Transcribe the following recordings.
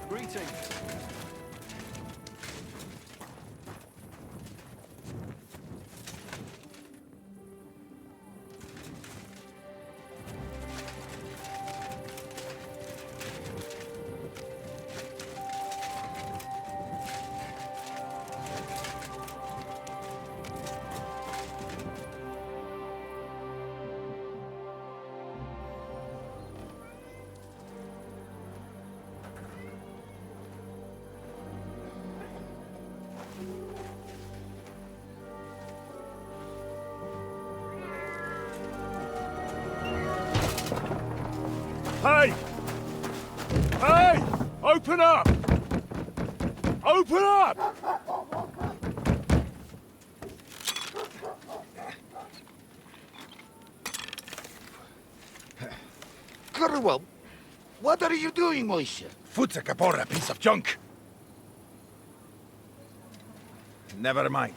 Greetings. Hey! Hey! Open up! Open up! Curwell, what are you doing, Moishe? Foot's a capora, piece of junk. Never mind.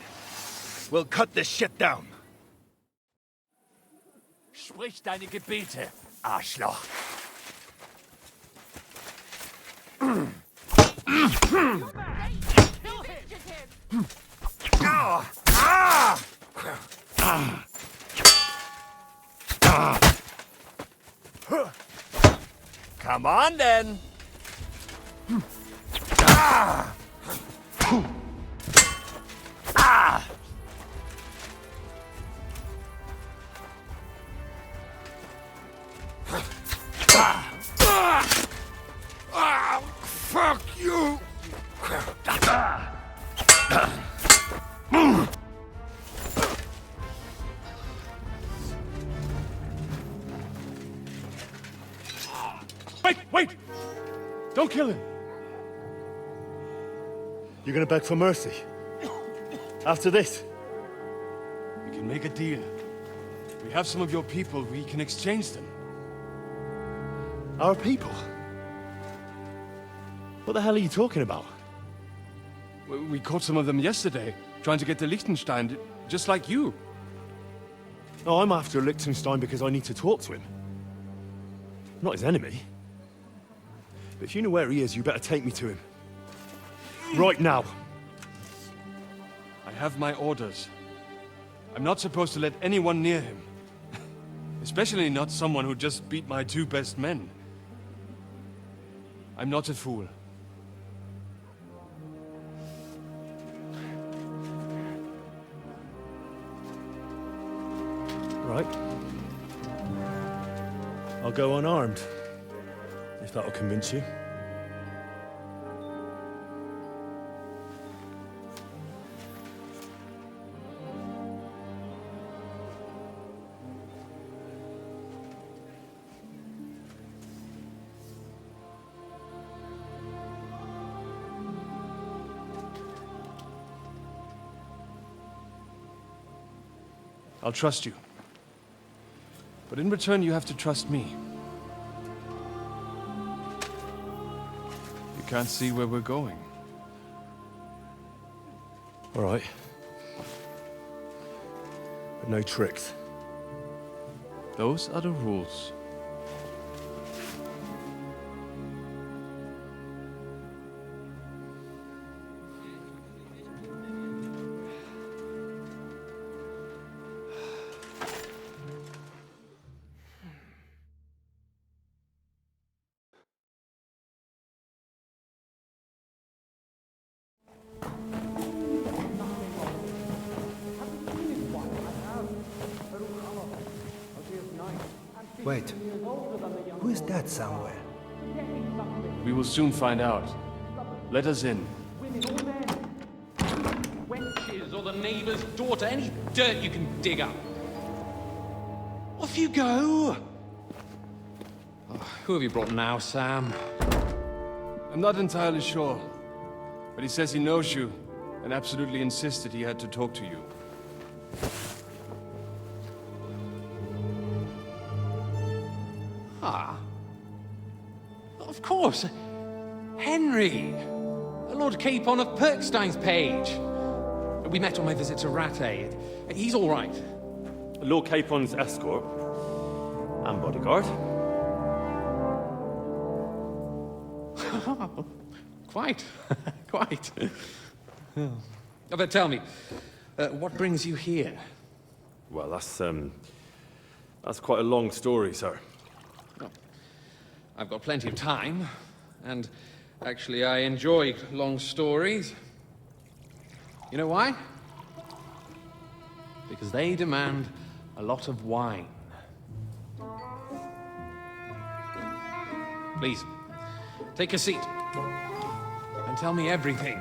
We'll cut this shit down. Sprich deine Gebete, Arschloch. Come on, then. Fuck you! Wait! Don't kill him! You're gonna beg for mercy? After this? We can make a deal. We have some of your people, we can exchange them. Our people? What the hell are you talking about? We caught some of them yesterday, trying to get to Liechtenstein, just like you. Oh, I'm after Liechtenstein because I need to talk to him. I'm not his enemy. But if you know where he is, you better take me to him. Right now. I have my orders. I'm not supposed to let anyone near him. Especially not someone who just beat my two best men. I'm not a fool. Right. I'll go unarmed. If that'll convince you. I'll trust you. But in return, you have to trust me. You can't see where we're going. All right. But no tricks. Those are the rules. Wait, who is that somewhere? We will soon find out. Let us in. Wenches or the neighbor's daughter, any dirt you can dig up. Off you go! Oh, who have you brought now, Sam? I'm not entirely sure, but he says he knows you. and absolutely insisted he had to talk to you. Ah. Of course. Henry. Lord Capon of Perkstein's page. We met on my visit to Rattay. He's all right. Lord Capon's escort and bodyguard. Quite. Quite. But tell me, what brings you here? Well, that's quite a long story, sir. Well, I've got plenty of time, and actually I enjoy long stories. You know why? Because they demand a lot of wine. Please, take a seat and tell me everything.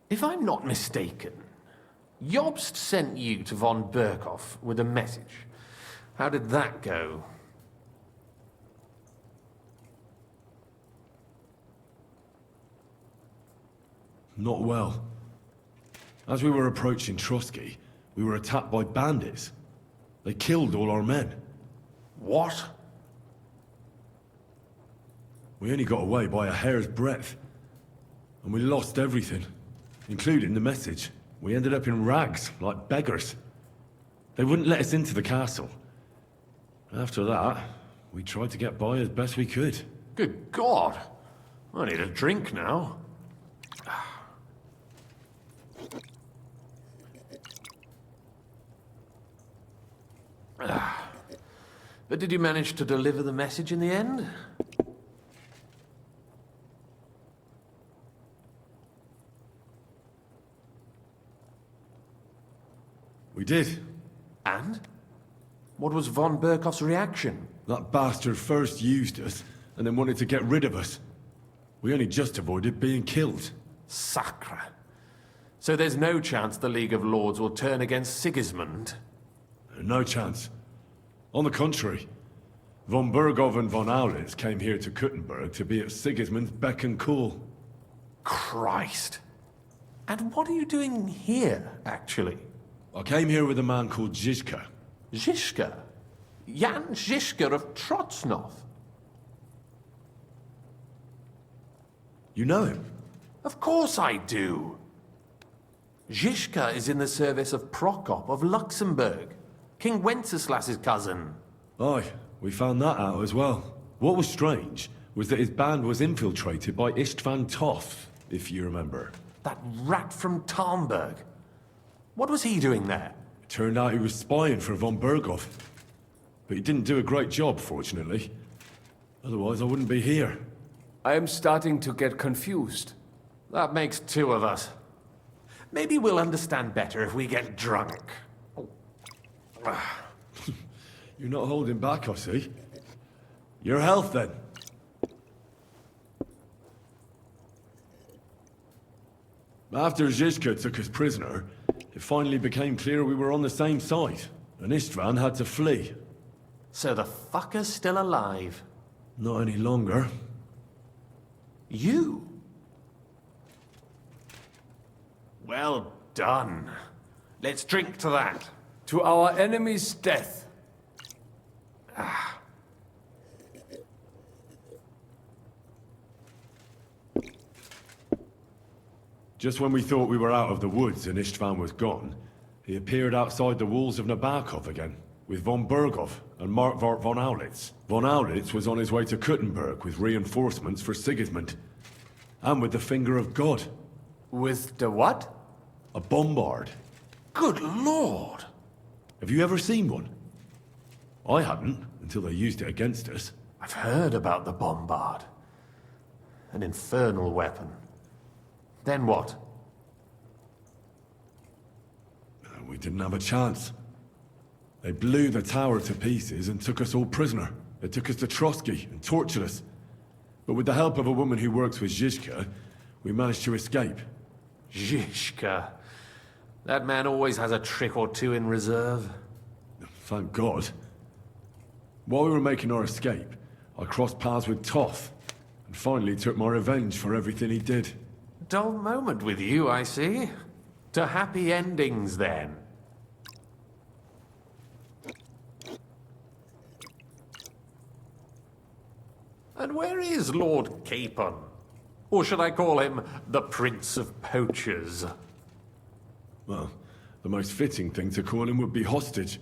If I'm not mistaken, Jobst sent you to von Berkhoff with a message. How did that go? Not well. As we were approaching Trotsky, we were attacked by bandits. They killed all our men. What? We only got away by a hair's breadth. And we lost everything, including the message. We ended up in rags, like beggars. They wouldn't let us into the castle. After that, we tried to get by as best we could. Good God! I need a drink now. But did you manage to deliver the message in the end? We did. And? What was von Berkhoff's reaction? That bastard first used us, and then wanted to get rid of us. We only just avoided being killed. Sacre. So there's no chance the League of Lords will turn against Sigismund? No chance. On the contrary, von Berghoff and von Aulitz came here to Kuttenberg to be at Sigismund's beck and call. Christ. And what are you doing here, actually? I came here with a man called Zizka. Zizka? Jan Zizka of Trotsnov? You know him? Of course I do. Zizka is in the service of Prokop of Luxembourg, King Wenceslas's cousin. Aye, we found that out as well. What was strange was that his band was infiltrated by Istvan Toth, if you remember. That rat from Talmberg. What was he doing there? It turned out he was spying for von Berghoff. But he didn't do a great job, fortunately. Otherwise, I wouldn't be here. I am starting to get confused. That makes two of us. Maybe we'll understand better if we get drunk. You're not holding back, I see. Your health, then. After Zizka took us prisoner, it finally became clear we were on the same side, and Istvan had to flee. So the fucker's still alive. Not any longer. You? Well done. Let's drink to that. To our enemy's death. Just when we thought we were out of the woods and Istvan was gone, he appeared outside the walls of Nabokov again, with von Berghoff and Markwart von Aulitz. Von Aulitz was on his way to Kuttenberg with reinforcements for Sigismund. And with the finger of God. With the what? A bombard. Good Lord! Have you ever seen one? I hadn't, until they used it against us. I've heard about the bombard. An infernal weapon. Then what? We didn't have a chance. They blew the tower to pieces and took us all prisoner. They took us to Trotsky and tortured us. But with the help of a woman who works with Zizka, we managed to escape. Zizka. That man always has a trick or two in reserve. Thank God. While we were making our escape, I crossed paths with Toff, and finally took my revenge for everything he did. Dull moment with you, I see. To happy endings, then. And where is Lord Capon? Or should I call him the Prince of Poachers? Well, the most fitting thing to call him would be hostage,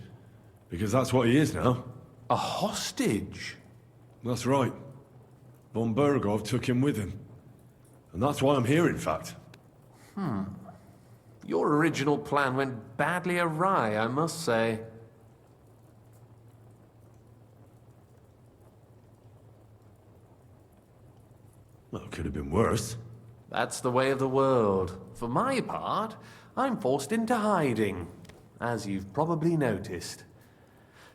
because that's what he is now. A hostage? That's right. Von Bergov took him with him. And that's why I'm here, in fact. Your original plan went badly awry, I must say. Well, it could have been worse. That's the way of the world. For my part, I'm forced into hiding, as you've probably noticed.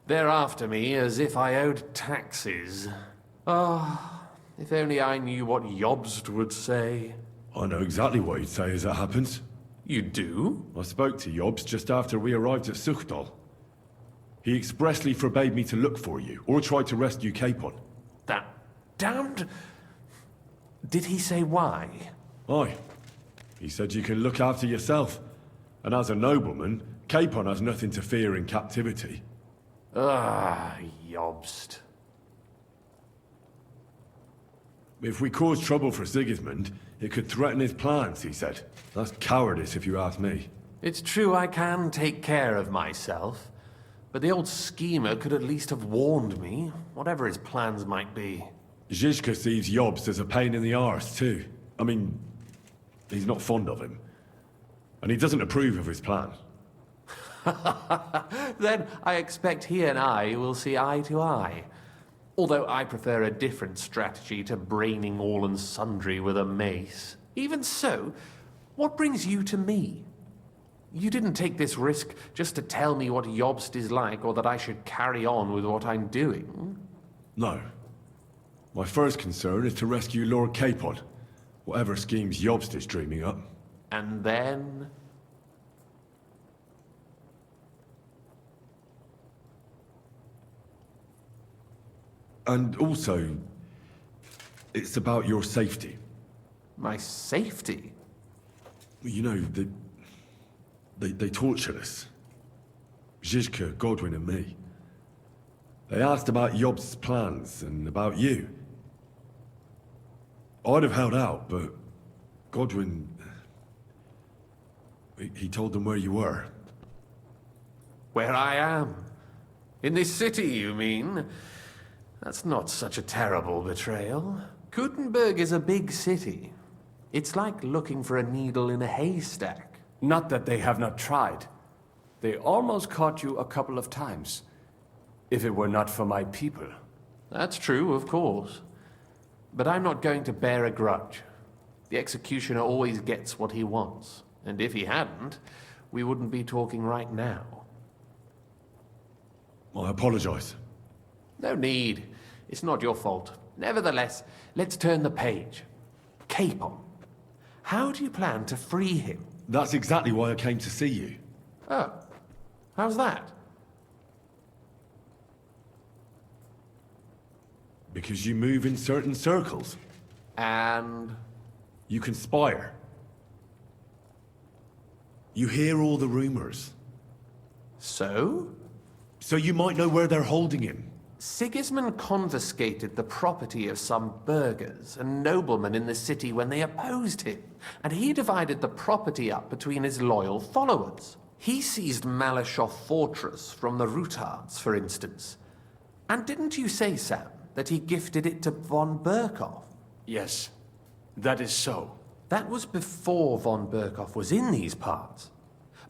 They're after me as if I owed taxes. Ah, if only I knew what Jobst would say. I know exactly what he'd say as it happens. You do? I spoke to Jobs just after we arrived at Suchdal. He expressly forbade me to look for you, or try to rescue Capon. That damned... Did he say why? Aye. He said you can look after yourself. And as a nobleman, Capon has nothing to fear in captivity. Ah, Jobst. If we cause trouble for Sigismund, it could threaten his plans, he said. That's cowardice, if you ask me. It's true I can take care of myself, but the old schemer could at least have warned me, whatever his plans might be. Zizka sees Jobst as a pain in the arse, too. I mean, he's not fond of him. And he doesn't approve of his plan. Then I expect he and I will see eye to eye. Although I prefer a different strategy to braining all and sundry with a mace. Even so, what brings you to me? You didn't take this risk just to tell me what Jobst is like, or that I should carry on with what I'm doing. No. My first concern is to rescue Lord Capon, whatever schemes Jobst is dreaming up. And then... And also, it's about your safety. my safety? You know, they tortured us. Zizka, Godwin and me. They asked about Jobst's plans and about you. I'd have held out, but Godwin... He told them where you were. Where I am? In this city, you mean? That's not such a terrible betrayal. Gutenberg is a big city. It's like looking for a needle in a haystack. Not that they have not tried. They almost caught you a couple of times. If it were not for my people. That's true, of course. But I'm not going to bear a grudge. The executioner always gets what he wants. And if he hadn't, we wouldn't be talking right now. I apologize. No need. It's not your fault. Nevertheless, let's turn the page. Capon. How do you plan to free him? That's exactly why I came to see you. Oh. How's that? Because you move in certain circles. And... You conspire. You hear all the rumors. so? So you might know where they're holding him. Sigismund confiscated the property of some burghers and noblemen in the city when they opposed him, and he divided the property up between his loyal followers. He seized Malashov Fortress from the Rutards, for instance. And didn't you say, Sam, that he gifted it to von Berkov? Yes, that is so. That was before von Berkov was in these parts.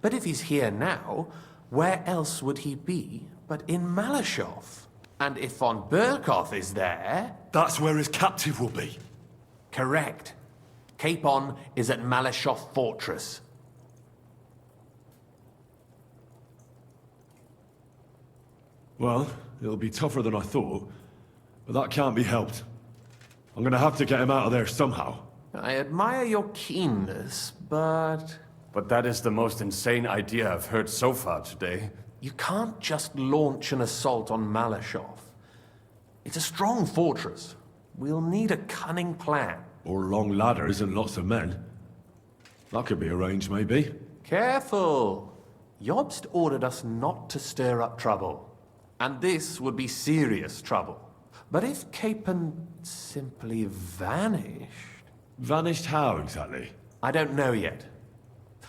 But if he's here now, where else would he be but in Malashov? And if von Berkov is there... That's where his captive will be. Correct. Capon is at Malashov Fortress. Well, it'll be tougher than I thought, but that can't be helped. I'm gonna have to get him out of there somehow. I admire your keenness, but... But that is the most insane idea I've heard so far today. You can't just launch an assault on Malashov. It's a strong fortress. We'll need a cunning plan. Or long ladders and lots of men. That could be arranged, maybe. Careful! Jobst ordered us not to stir up trouble. And this would be serious trouble. But if Capon simply vanished... Vanished how, exactly? I don't know yet.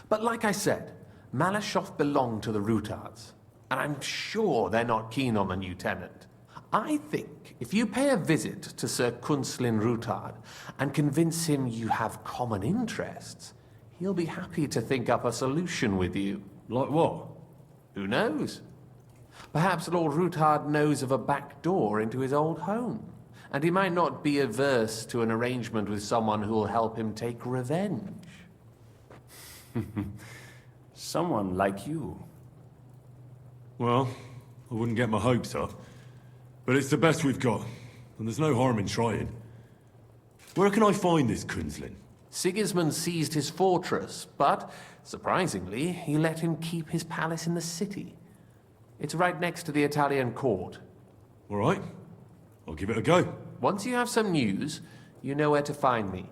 But like I said, Malashov belonged to the Rutards. And I'm sure they're not keen on the new tenant. I think if you pay a visit to Sir Kunslin Rutard and convince him you have common interests, he'll be happy to think up a solution with you. Like what? Who knows? Perhaps Lord Rutard knows of a back door into his old home, and he might not be averse to an arrangement with someone who'll help him take revenge. Someone like you. Well, I wouldn't get my hopes up. But it's the best we've got, and there's no harm in trying. Where can I find this Kunslin? Sigismund seized his fortress, but, surprisingly, he let him keep his palace in the city. It's right next to the Italian court. All right, I'll give it a go. Once you have some news, you know where to find me.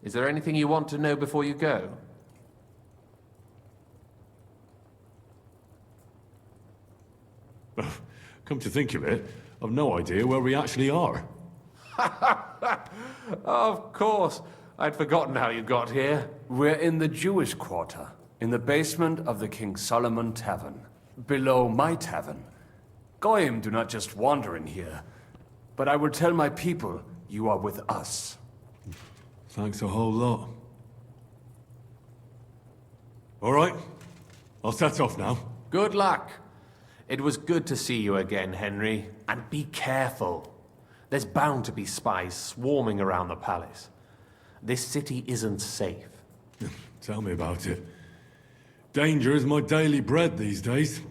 Is there anything you want to know before you go? Come to think of it, I've no idea where we actually are. Of course. I'd forgotten how you got here. We're in the Jewish quarter, in the basement of the King Solomon Tavern, below my tavern. Goyim do not just wander in here, but I will tell my people you are with us. Thanks a whole lot. All right, I'll set off now. Good luck. It was good to see you again, Henry. And be careful. There's bound to be spies swarming around the palace. This city isn't safe. Tell me about it. Danger is my daily bread these days.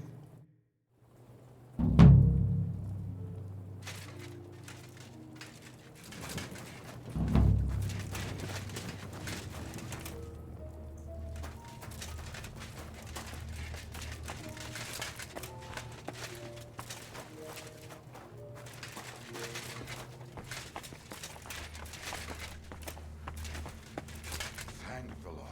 Thank the Lord.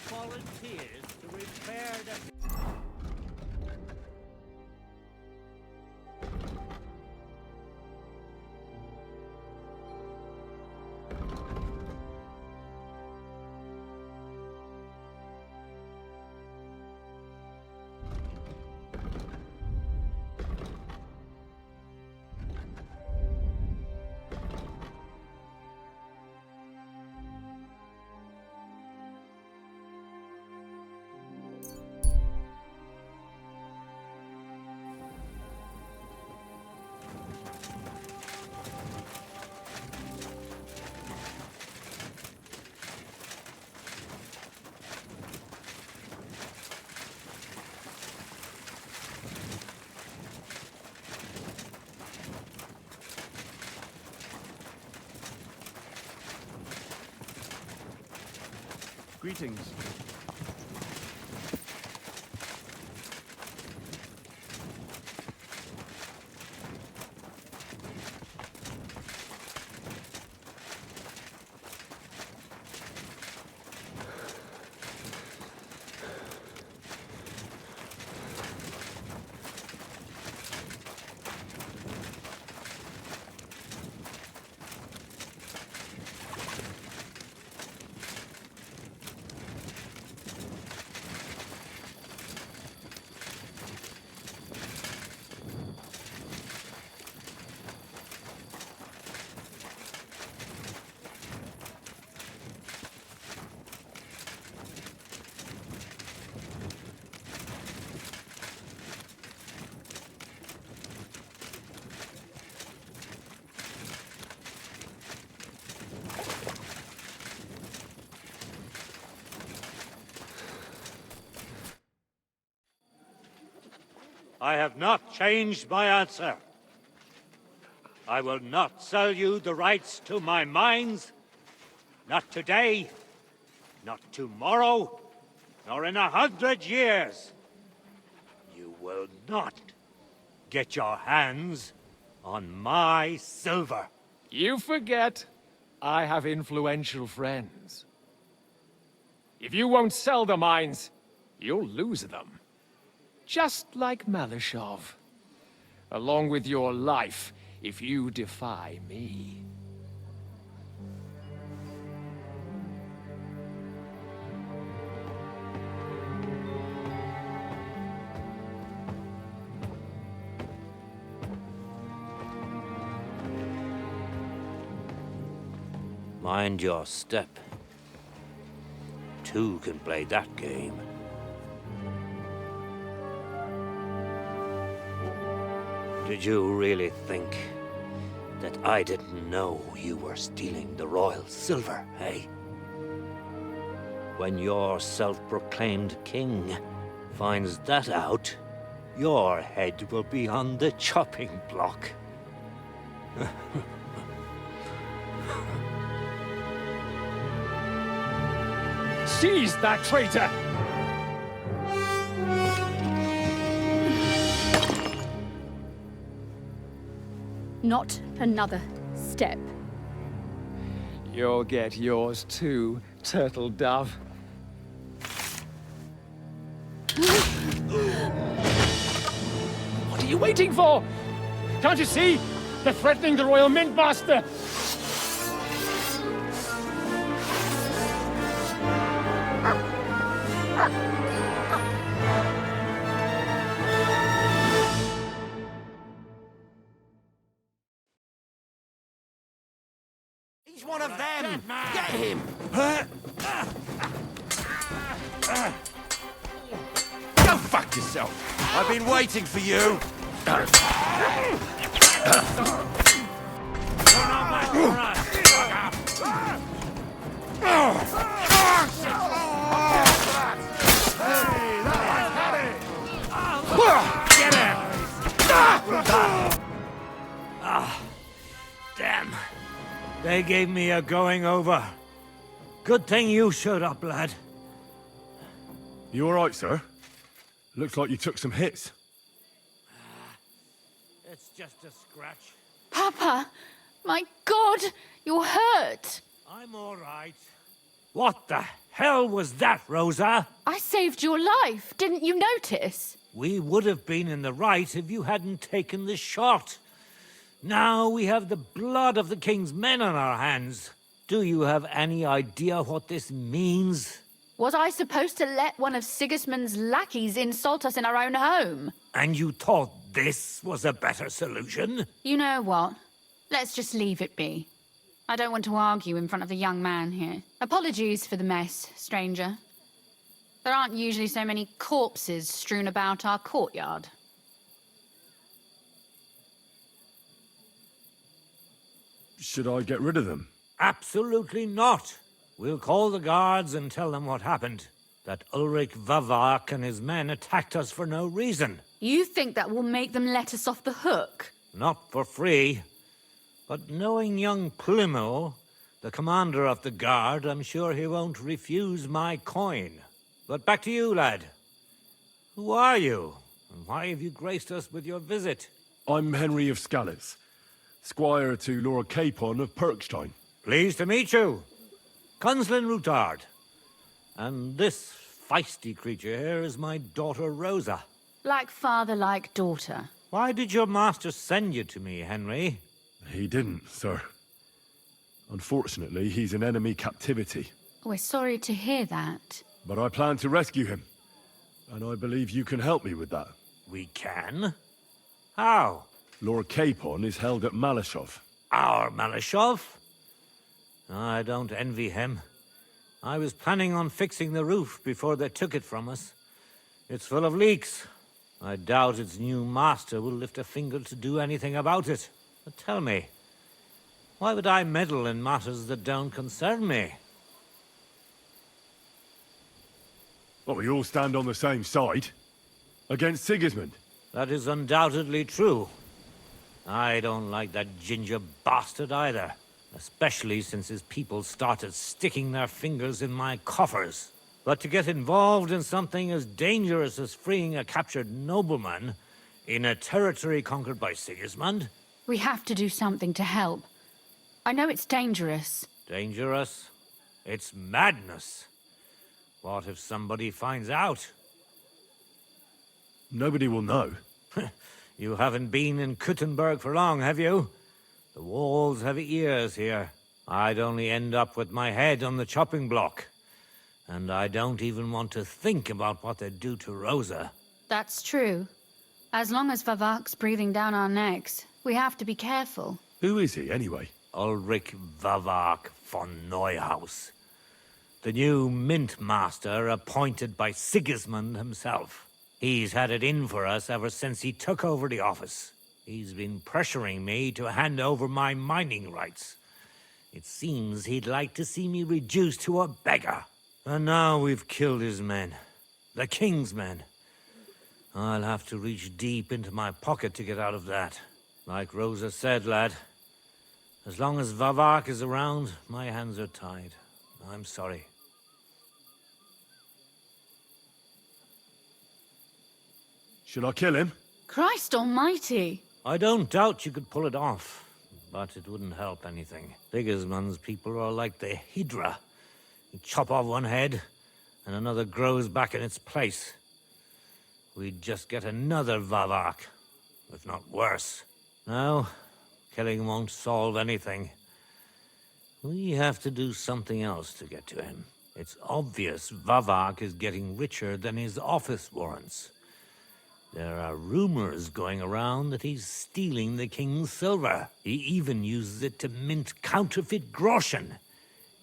volunteers to repair the... Greetings. I have not changed my answer. I will not sell you the rights to my mines. Not today, not tomorrow, nor in 100 years. You will not get your hands on my silver. You forget, I have influential friends. If you won't sell the mines, you'll lose them. Just like Malashov. Along with your life, if you defy me. Mind your step. Two can play that game. Did you really think that I didn't know you were stealing the royal silver, eh? When your self-proclaimed king finds that out, your head will be on the chopping block. Seize that traitor! Not another step. You'll get yours too, turtle dove. What are you waiting for? Can't you see? They're threatening the Royal Mint Master! He's one of them! Get him! Go fuck yourself! I've been waiting for you! Damn. They gave me a going over. Good thing you showed up, lad. You alright, sir? Looks like you took some hits. It's just a scratch. Papa! My God! You're hurt! I'm all right. What the hell was that, Rosa? I saved your life. Didn't you notice? We would have been in the right if you hadn't taken the shot. Now we have the blood of the king's men on our hands. Do you have any idea what this means? Was I supposed to let one of Sigismund's lackeys insult us in our own home? And you thought this was a better solution? You know what? Let's just leave it be. I don't want to argue in front of the young man here. Apologies for the mess, stranger. There aren't usually so many corpses strewn about our courtyard. Should I get rid of them? Absolutely not. We'll call the guards and tell them what happened. That Ulrich Vavak and his men attacked us for no reason. You think that will make them let us off the hook? Not for free. But knowing young Plimo, the commander of the guard, I'm sure he won't refuse my coin. But back to you, lad. Who are you? And why have you graced us with your visit? I'm Henry of Scalitz, squire to Lord Capon of Perkstein. Pleased to meet you. Conslin Routard. And this feisty creature here is my daughter Rosa. Like father, like daughter. Why did your master send you to me, Henry? He didn't, sir. Unfortunately, he's in enemy captivity. We're sorry to hear that. But I plan to rescue him. And I believe you can help me with that. We can? How? Lord Capon is held at Malashov. Our Malashov? I don't envy him. I was planning on fixing the roof before they took it from us. It's full of leaks. I doubt its new master will lift a finger to do anything about it. But tell me, why would I meddle in matters that don't concern me? Well, we all stand on the same side. Against Sigismund. That is undoubtedly true. I don't like that ginger bastard either. Especially since his people started sticking their fingers in my coffers. But to get involved in something as dangerous as freeing a captured nobleman in a territory conquered by Sigismund? We have to do something to help. I know it's dangerous. Dangerous? It's madness. What if somebody finds out? Nobody will know. You haven't been in Kuttenberg for long, have you? The walls have ears here. I'd only end up with my head on the chopping block. And I don't even want to think about what they'd do to Rosa. That's true. As long as Vavak's breathing down our necks, we have to be careful. Who is he, anyway? Ulrich Vavak von Neuhaus. The new mint master appointed by Sigismund himself. He's had it in for us ever since he took over the office. He's been pressuring me to hand over my mining rights. It seems he'd like to see me reduced to a beggar. And now we've killed his men. The king's men. I'll have to reach deep into my pocket to get out of that. Like Rosa said, lad, as long as Vavak is around, my hands are tied. I'm sorry. Should I kill him? Christ almighty! I don't doubt you could pull it off, but it wouldn't help anything. Sigismund's people are like the Hydra. You chop off one head, and another grows back in its place. We'd just get another Vavak, if not worse. No, killing won't solve anything. We have to do something else to get to him. It's obvious Vavak is getting richer than his office warrants. There are rumors going around that he's stealing the king's silver. He even uses it to mint counterfeit groschen,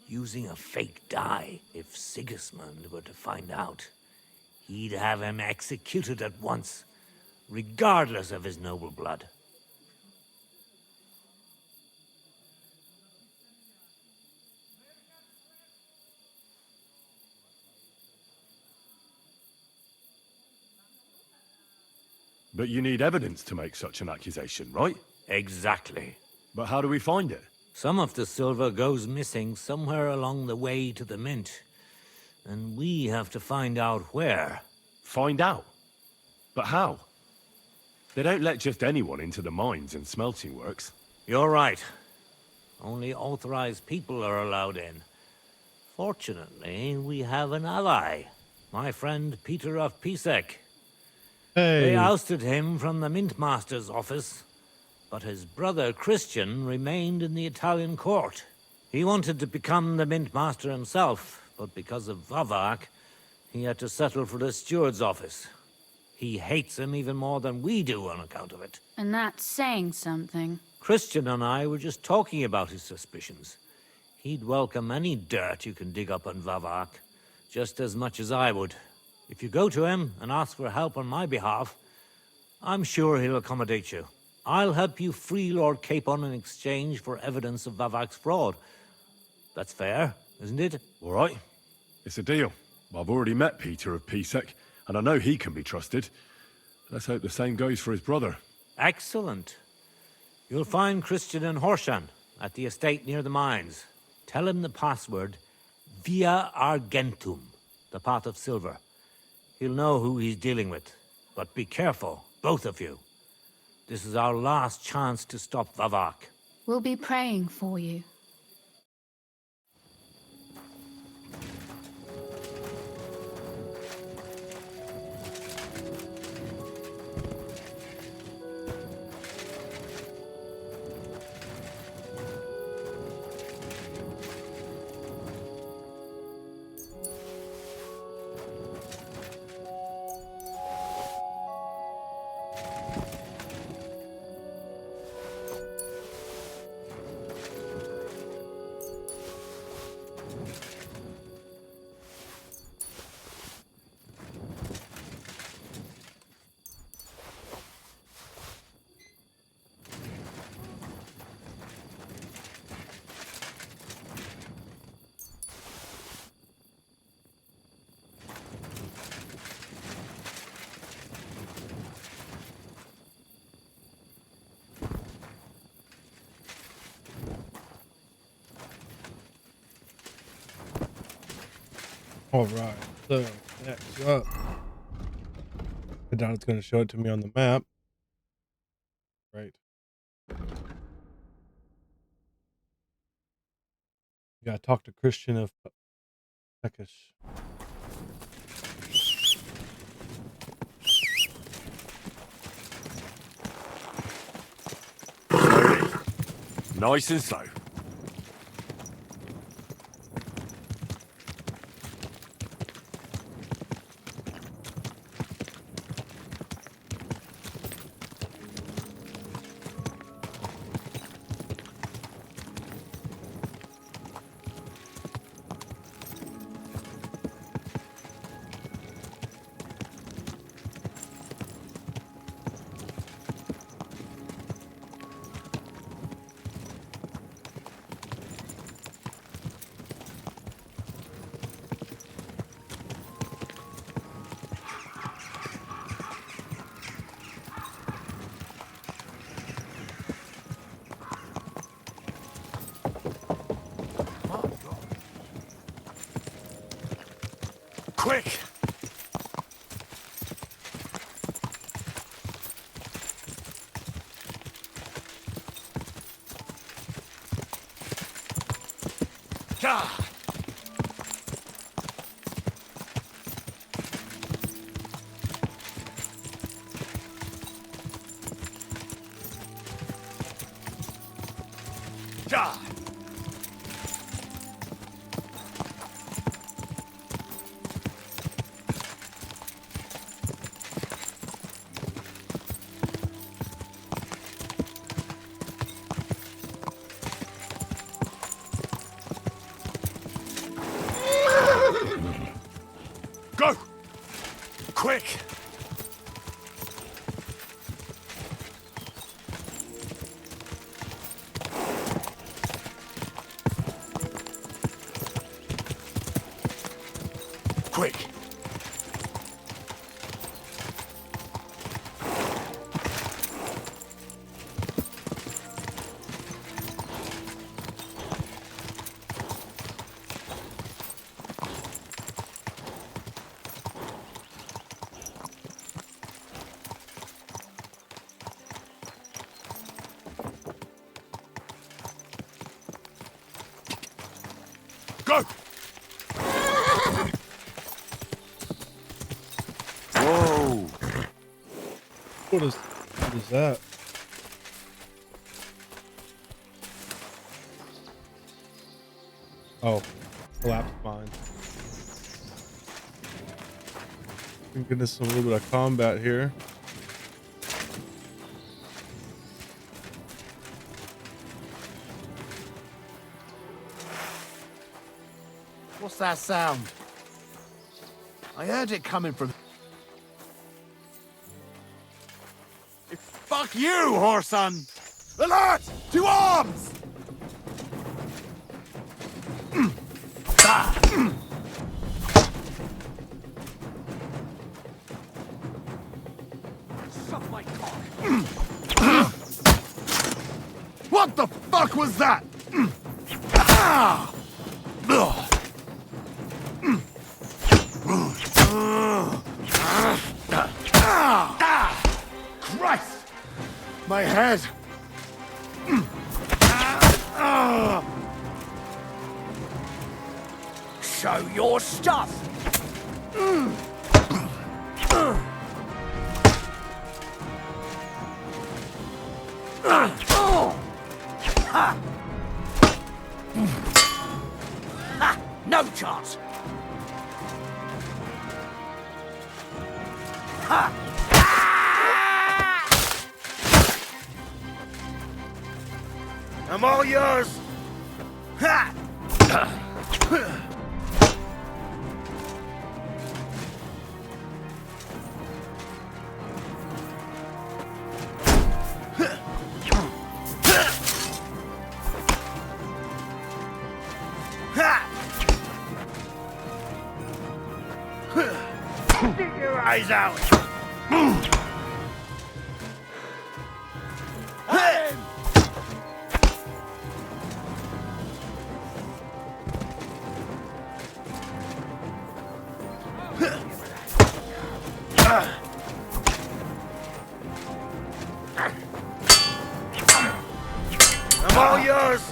using a fake dye. If Sigismund were to find out, he'd have him executed at once, regardless of his noble blood. But you need evidence to make such an accusation, right? Exactly. But how do we find it? Some of the silver goes missing somewhere along the way to the mint. And we have to find out where. Find out? But how? They don't let just anyone into the mines and smelting works. You're right. Only authorized people are allowed in. Fortunately, we have an ally. My friend Peter of Pisek. They ousted him from the Mint Master's office, but his brother Christian remained in the Italian court. He wanted to become the Mint Master himself, but because of Vavak, he had to settle for the steward's office. He hates him even more than we do on account of it. And that's saying something. Christian and I were just talking about his suspicions. He'd welcome any dirt you can dig up on Vavak, just as much as I would. If you go to him and ask for help on my behalf, I'm sure he'll accommodate you. I'll help you free Lord Capon in exchange for evidence of Vavak's fraud. That's fair, isn't it? All right. It's a deal. I've already met Peter of Pisek, and I know he can be trusted. Let's hope the same goes for his brother. Excellent. You'll find Christian and Horshan at the estate near the mines. Tell him the password Via Argentum, the pot of silver. He'll know who he's dealing with. But be careful, both of you. This is our last chance to stop Vavak. We'll be praying for you. Alright, so next up, now it's going to show it to me on the map. Right. You gotta talk to Christian of Peckish. Nice and slow. Quick! Ah! Ah! Go! Quick! Quick! Go! Whoa! What is that? Oh, collapsed mine. Thank goodness, a little bit of combat here. What's that sound? I heard it coming from... Fuck you, whoreson! Alert! To arms! Suck my cock. What the fuck was that? Ah! Christ! My head! Show your stuff! No chance! I'm all yours! Ha! Stick your eyes out! I'm all yours!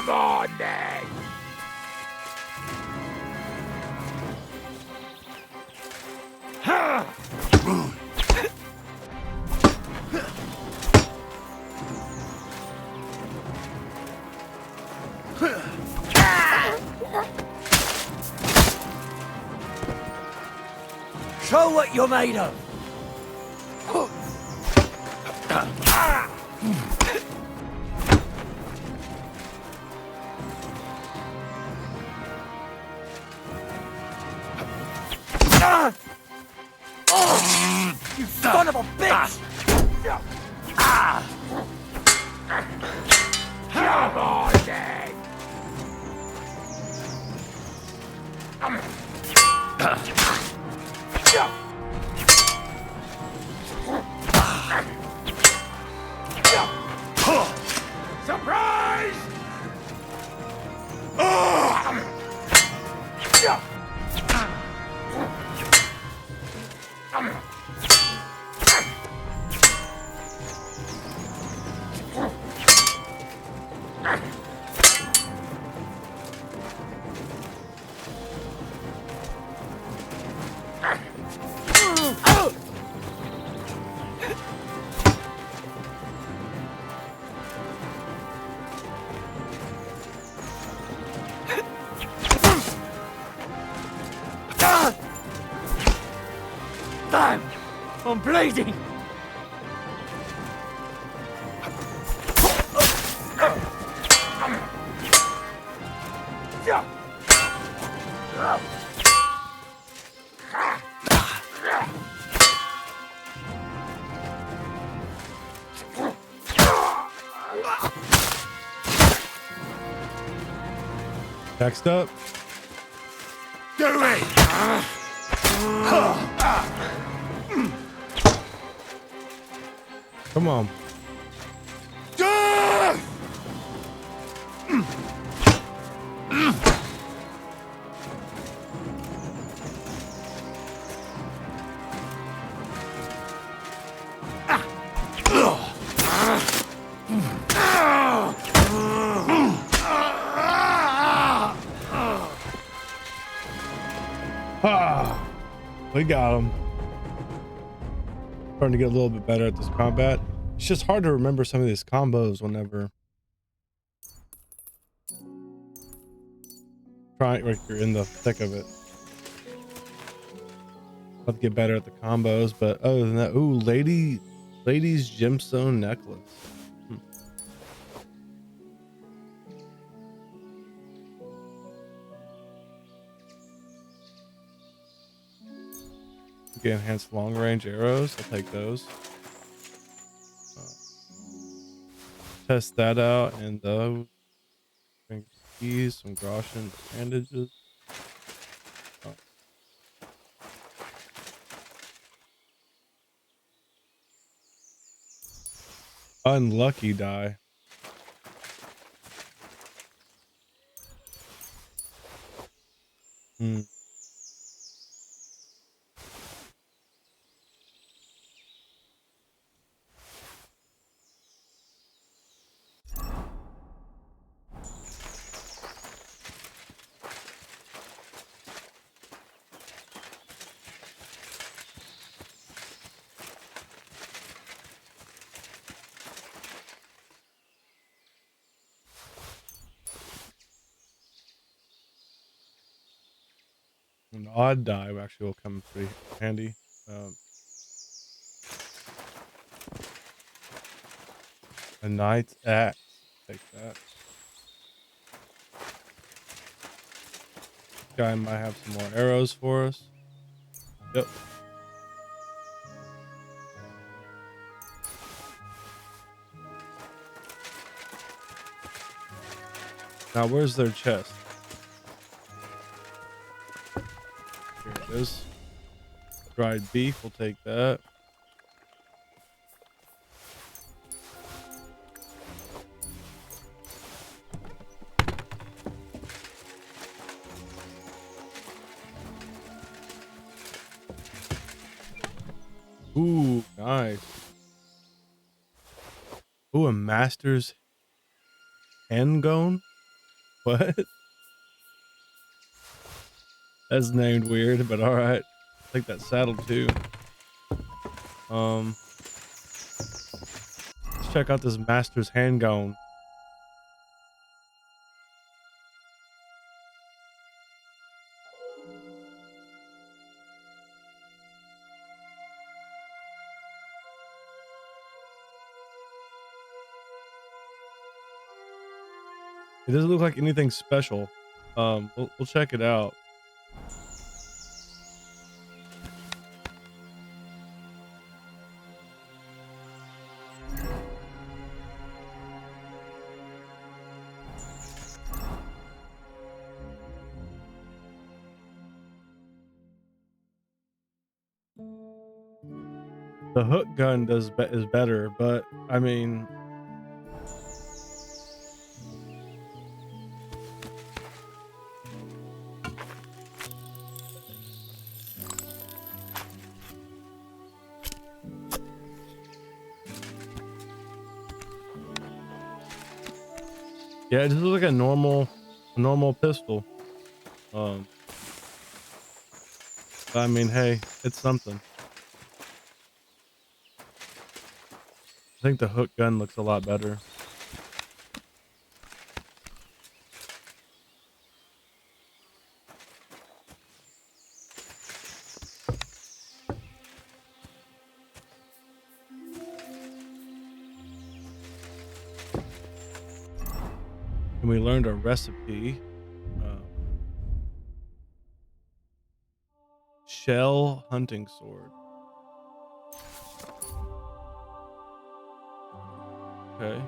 Come on, then! Show what you're made of! You son of a bitch! Come on, then! Surprise! Damn! I'm bleeding! Next up. Do it! Come on. Ah, we got him. Starting to get a little bit better at this combat. It's just hard to remember some of these combos whenever like you're in the thick of it. I'll get better at the combos, but other than that, ooh, Lady Lady's gemstone necklace. Okay, enhanced long range arrows. I'll take those. Test that out, and those. Keys, some Groshen bandages. Unlucky die. An odd die actually will come pretty handy. A knight's axe. Take that. Guy might have some more arrows for us. Yep. Now where's their chest? Here it is. Dried beef, we'll take that. Ooh, nice. Ooh, a master's handgun? What? That's named weird, but alright. Take that saddle too. Let's check out this master's handgun. It doesn't look like anything special. We'll check it out. The hook gun is better, but I mean, yeah, it just looks like a normal pistol. I mean, hey, it's something. I think the hook gun looks a lot better. And we learned a recipe. Shell hunting sword. Okay.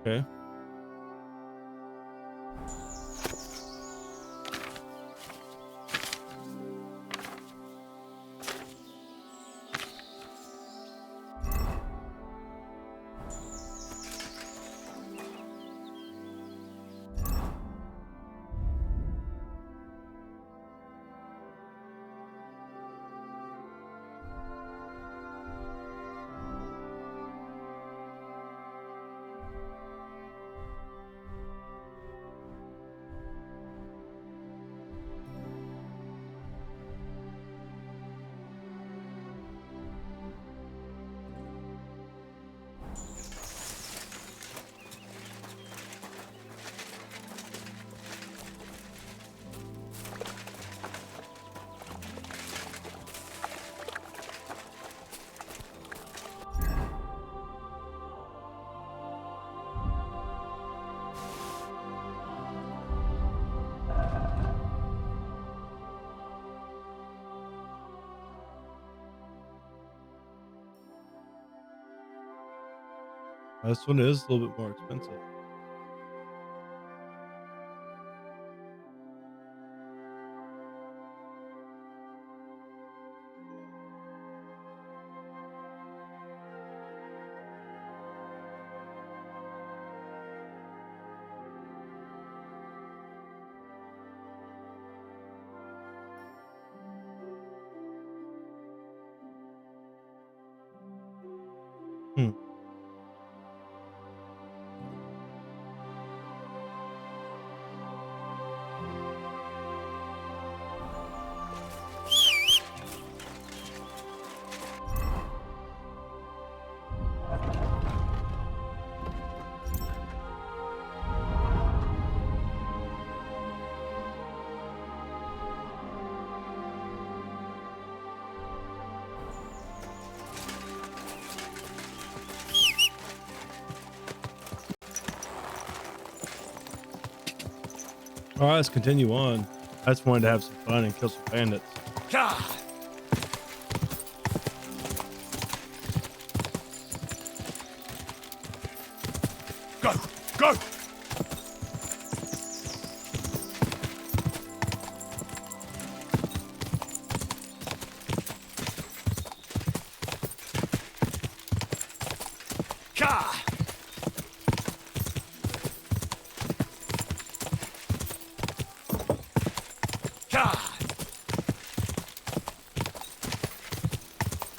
Okay. This one is a little bit more expensive. Hmm. All right, let's continue on. I just wanted to have some fun and kill some bandits. Go! Go!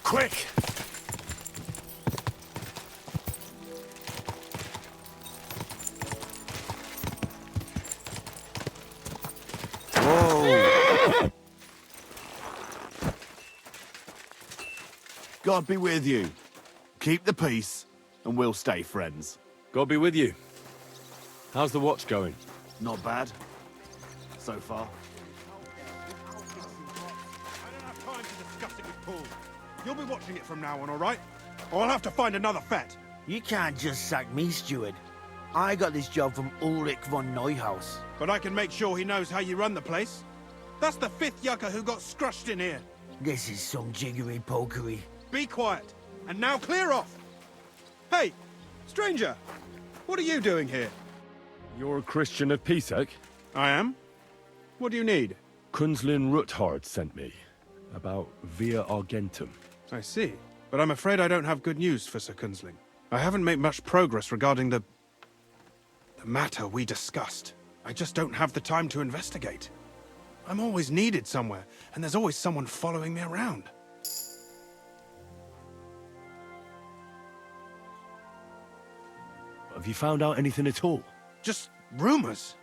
Quick! Whoa! God be with you. Keep the peace, and we'll stay friends. God be with you. How's the watch going? Not bad. So far. I don't have time to discuss it with Paul. You'll be watching it from now on, all right? Or I'll have to find another fet. You can't just sack me, steward. I got this job from Ulrich von Neuhaus. But I can make sure he knows how you run the place. That's the 5th yucca who got scrushed in here. This is some jiggery-pokery. Be quiet. And now clear off. Hey, stranger. What are you doing here? You're a Christian of Pisek? I am. What do you need? Kunzlin Ruthard sent me. About Via Argentum. I see. But I'm afraid I don't have good news for Sir Kunzling. I haven't made much progress regarding the matter we discussed. I just don't have the time to investigate. I'm always needed somewhere, and there's always someone following me around. Have you found out anything at all? Just rumors.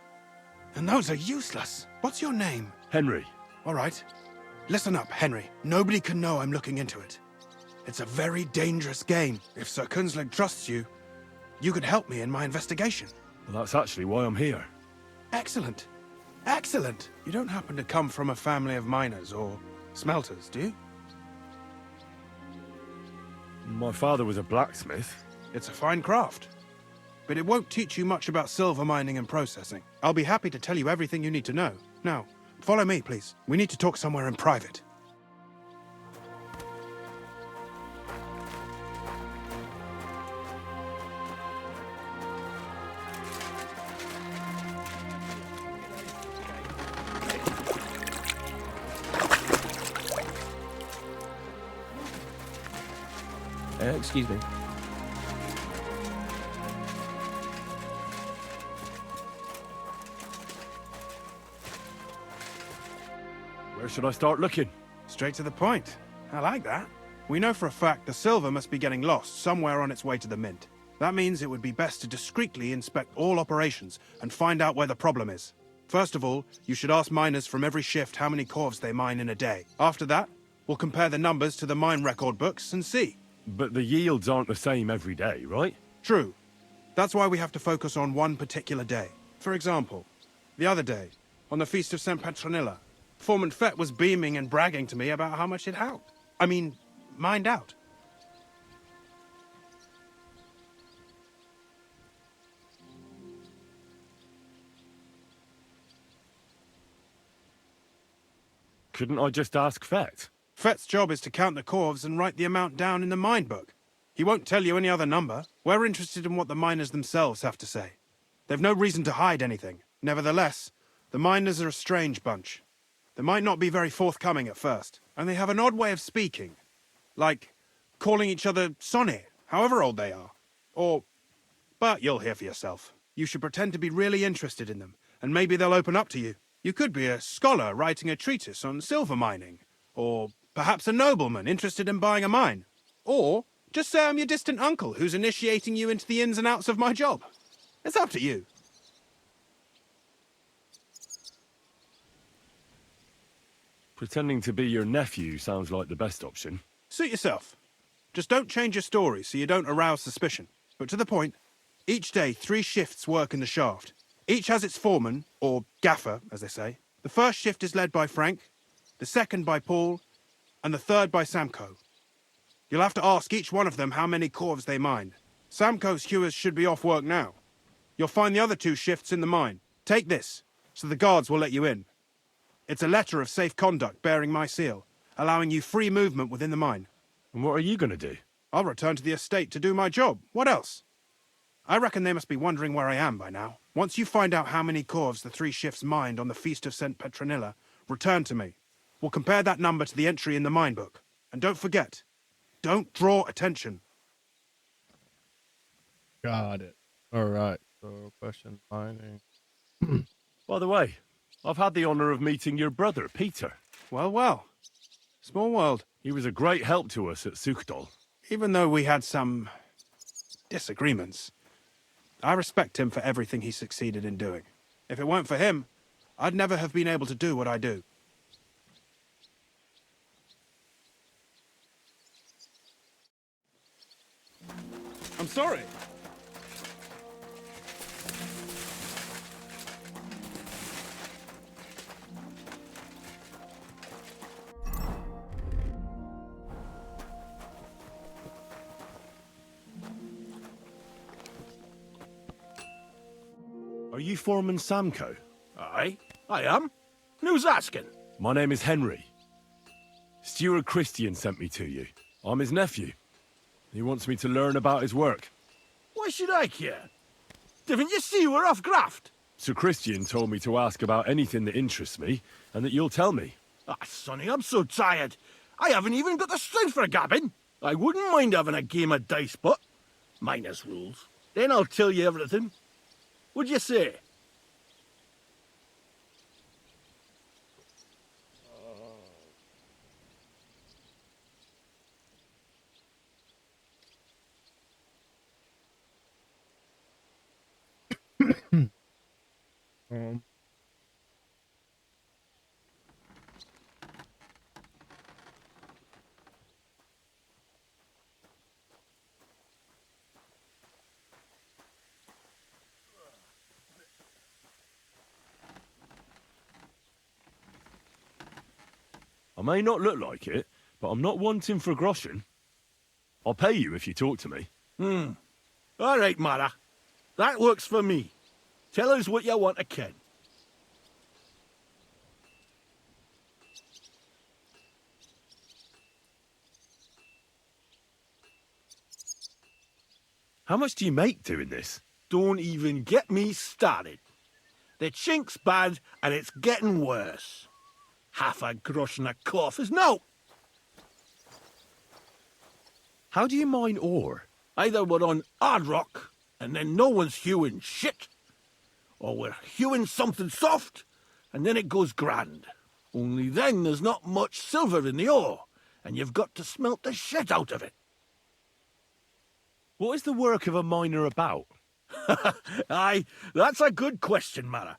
And those are useless. What's your name? Henry. All right. Listen up, Henry. Nobody can know I'm looking into it. It's a very dangerous game. If Sir Kunzling trusts you, you could help me in my investigation. Well, that's actually why I'm here. Excellent. Excellent. You don't happen to come from a family of miners or smelters, do you? My father was a blacksmith. It's a fine craft. But it won't teach you much about silver mining and processing. I'll be happy to tell you everything you need to know. Now, follow me, please. We need to talk somewhere in private. Excuse me. Where should I start looking? Straight to the point. I like that. We know for a fact the silver must be getting lost somewhere on its way to the mint. That means it would be best to discreetly inspect all operations and find out where the problem is. First of all, you should ask miners from every shift how many corves they mine in a day. After that, we'll compare the numbers to the mine record books and see. But the yields aren't the same every day, right? True. That's why we have to focus on one particular day. For example, the other day, on the Feast of St. Petronilla, Foreman Fett was beaming and bragging to me about how much it helped. I mean, mined out. Couldn't I just ask Fett? Fett's job is to count the corves and write the amount down in the mine book. He won't tell you any other number. We're interested in what the miners themselves have to say. They've no reason to hide anything. Nevertheless, the miners are a strange bunch. They might not be very forthcoming at first, and they have an odd way of speaking. Like calling each other Sonny, however old they are. But you'll hear for yourself. You should pretend to be really interested in them, and maybe they'll open up to you. You could be a scholar writing a treatise on silver mining, or perhaps a nobleman interested in buying a mine. Or just say I'm your distant uncle who's initiating you into the ins and outs of my job. It's up to you. Pretending to be your nephew sounds like the best option. Suit yourself. Just don't change your story so you don't arouse suspicion. But to the point, each day 3 shifts work in the shaft. Each has its foreman, or gaffer, as they say. The first shift is led by Frank, the second by Paul, and the third by Samko. You'll have to ask each one of them how many corves they mine. Samko's hewers should be off work now. You'll find the other 2 shifts in the mine. Take this, so the guards will let you in. It's a letter of safe conduct bearing my seal, allowing you free movement within the mine. And what are you going to do? I'll return to the estate to do my job. What else? I reckon they must be wondering where I am by now. Once you find out how many corves the 3 shifts mined on the Feast of St. Petronilla, return to me. We'll compare that number to the entry in the mine book. And don't forget, don't draw attention. Got it. All right. So, question mining. By the way, I've had the honor of meeting your brother, Peter. Well, well. Small world. He was a great help to us at Sukdal. Even though we had some disagreements, I respect him for everything he succeeded in doing. If it weren't for him, I'd never have been able to do what I do. I'm sorry. Are you Foreman Samko? Aye, I am. Who's asking? My name is Henry. Steward Christian sent me to you. I'm his nephew. He wants me to learn about his work. Why should I care? Didn't you see we're off graft? Sir Christian told me to ask about anything that interests me, and that you'll tell me. Ah, Sonny, I'm so tired. I haven't even got the strength for gabbing. I wouldn't mind having a game of dice, but minus rules. Then I'll tell you everything. What'd you say? I may not look like it, but I'm not wanting for groschen. I'll pay you if you talk to me. All right, Mara. That works for me. Tell us what you want to ken. How much do you make doing this? Don't even get me started. The chink's bad, and it's getting worse. Half a grosh and a cough is no. How do you mine ore? Either we're on hard rock, and then no one's hewing shit, or we're hewing something soft, and then it goes grand. Only then there's not much silver in the ore, and you've got to smelt the shit out of it. What is the work of a miner about? Aye, that's a good question, Mara.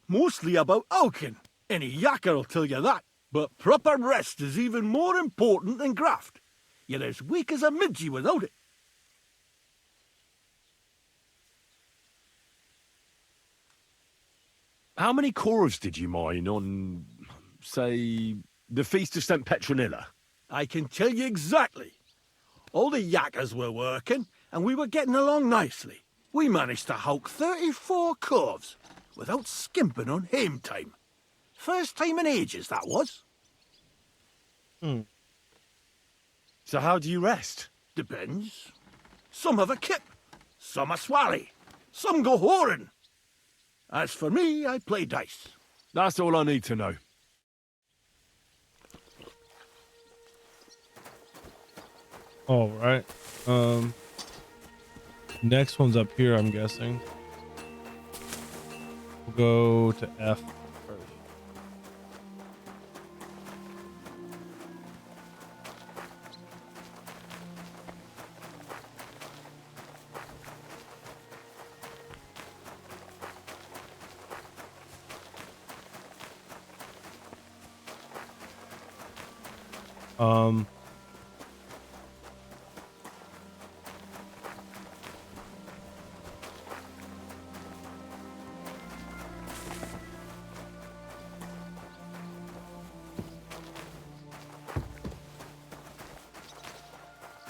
Mostly about oaken. Any yakker'll tell you that. But proper rest is even more important than graft. You're as weak as a midgie without it. How many corves did you mine on, say, the Feast of St. Petronilla? I can tell you exactly. All the yakkers were working, and we were getting along nicely. We managed to hulk 34 corves, without skimping on hame time. First time in ages, that was. So how do you rest? Depends. Some have a kip, some a swally, some go whoring. As for me, I play dice. That's all I need to know. All right. Next one's up here, I'm guessing. We'll go to F first.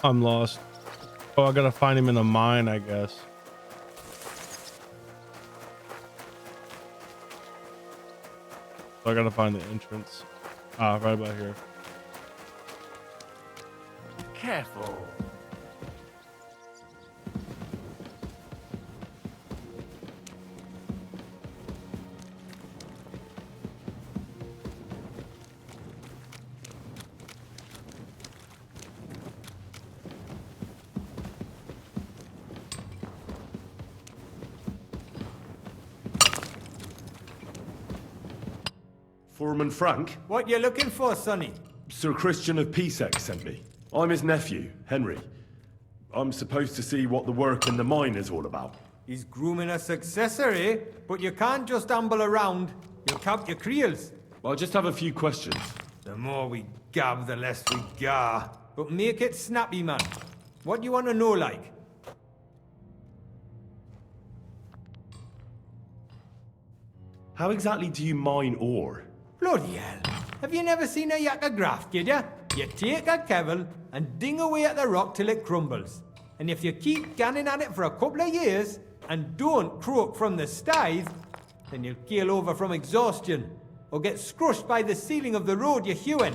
I'm lost. Oh, I gotta find him in a mine, I guess. So I gotta find the entrance. Ah, right about here. Careful. Foreman Frank? What you looking for, Sonny? Sir Christian of Peacex sent me. I'm his nephew, Henry. I'm supposed to see what the work in the mine is all about. He's grooming a successor, eh? But you can't just amble around. You'll count your creels. I'll just have a few questions. The more we gab, the less we gar. But make it snappy, man. What do you want to know, like? How exactly do you mine ore? Bloody hell. Have you never seen a yakka graft, kid ya? You take a kevel and ding away at the rock till it crumbles. And if you keep ganning at it for a couple of years and don't croak from the stithe, then you'll keel over from exhaustion or get scrushed by the ceiling of the road you're hewing.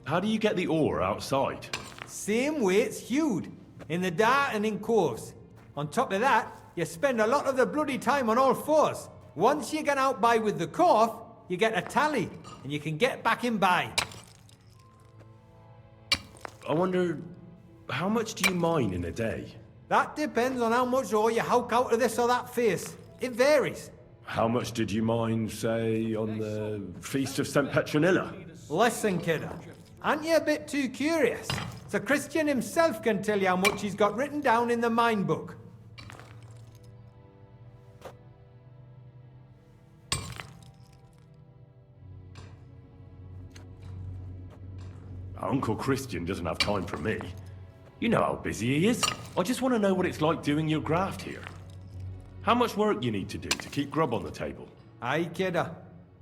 How do you get the ore outside? Same way it's hewed, in the dart and in coves. On top of that, you spend a lot of the bloody time on all fours. Once you get out by with the cough, you get a tally, and you can get back in by. I wonder, how much do you mine in a day? That depends on how much ore you howk out of this or that face. It varies. How much did you mine, say, on the Feast of St. Petronilla? Listen, kidder. Aren't you a bit too curious? Sir Christian himself can tell you how much he's got written down in the mine book. Uncle Christian doesn't have time for me. You know how busy he is. I just want to know what it's like doing your graft here. How much work you need to do to keep grub on the table? Aye, kidder.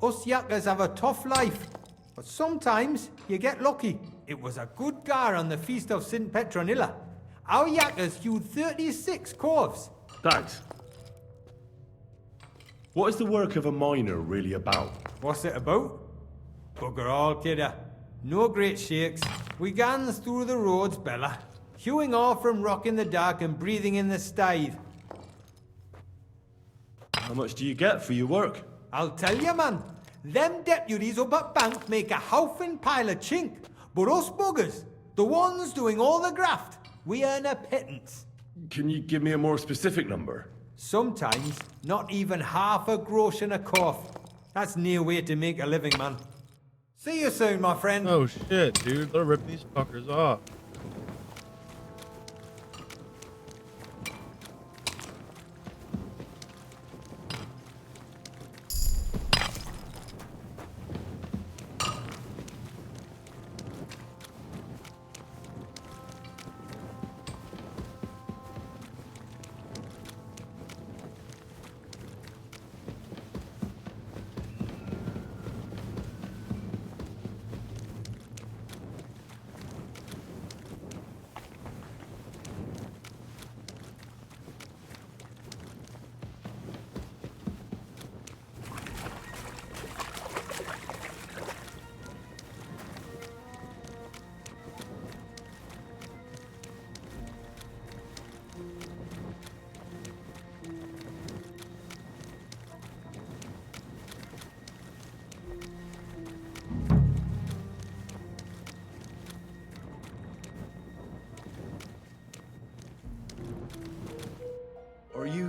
Us yakkers have a tough life. But sometimes you get lucky. It was a good gar on the Feast of St. Petronilla. Our yakkers hewed 36 corves. Thanks. What is the work of a miner really about? What's it about? Bugger all, kidder. No great shakes. We gans through the roads, Bella. Hewing off from rock in the dark and breathing in the stithe. How much do you get for your work? I'll tell you, man. Them deputies up at bank make a howfing pile of chink. But us buggers, the ones doing all the graft, we earn a pittance. Can you give me a more specific number? Sometimes, not even half a grosh and a cough. That's near way to make a living, man. See you soon, my friend. Oh shit, dude. They'll rip these fuckers off.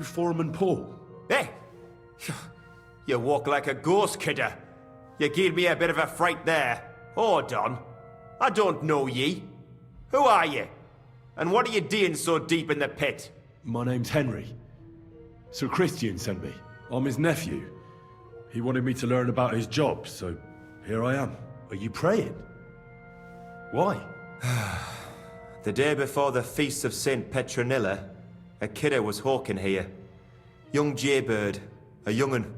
you Foreman Paul? Hey! You walk like a ghost, kidder. You gave me a bit of a fright there. Hold on. I don't know ye. Who are you? And what are you doing so deep in the pit? My name's Henry. Sir Christian sent me. I'm his nephew. He wanted me to learn about his job, so here I am. Are you praying? Why? The day before the feast of St. Petronilla, a kidder was hawking here. Young jaybird, a young'un,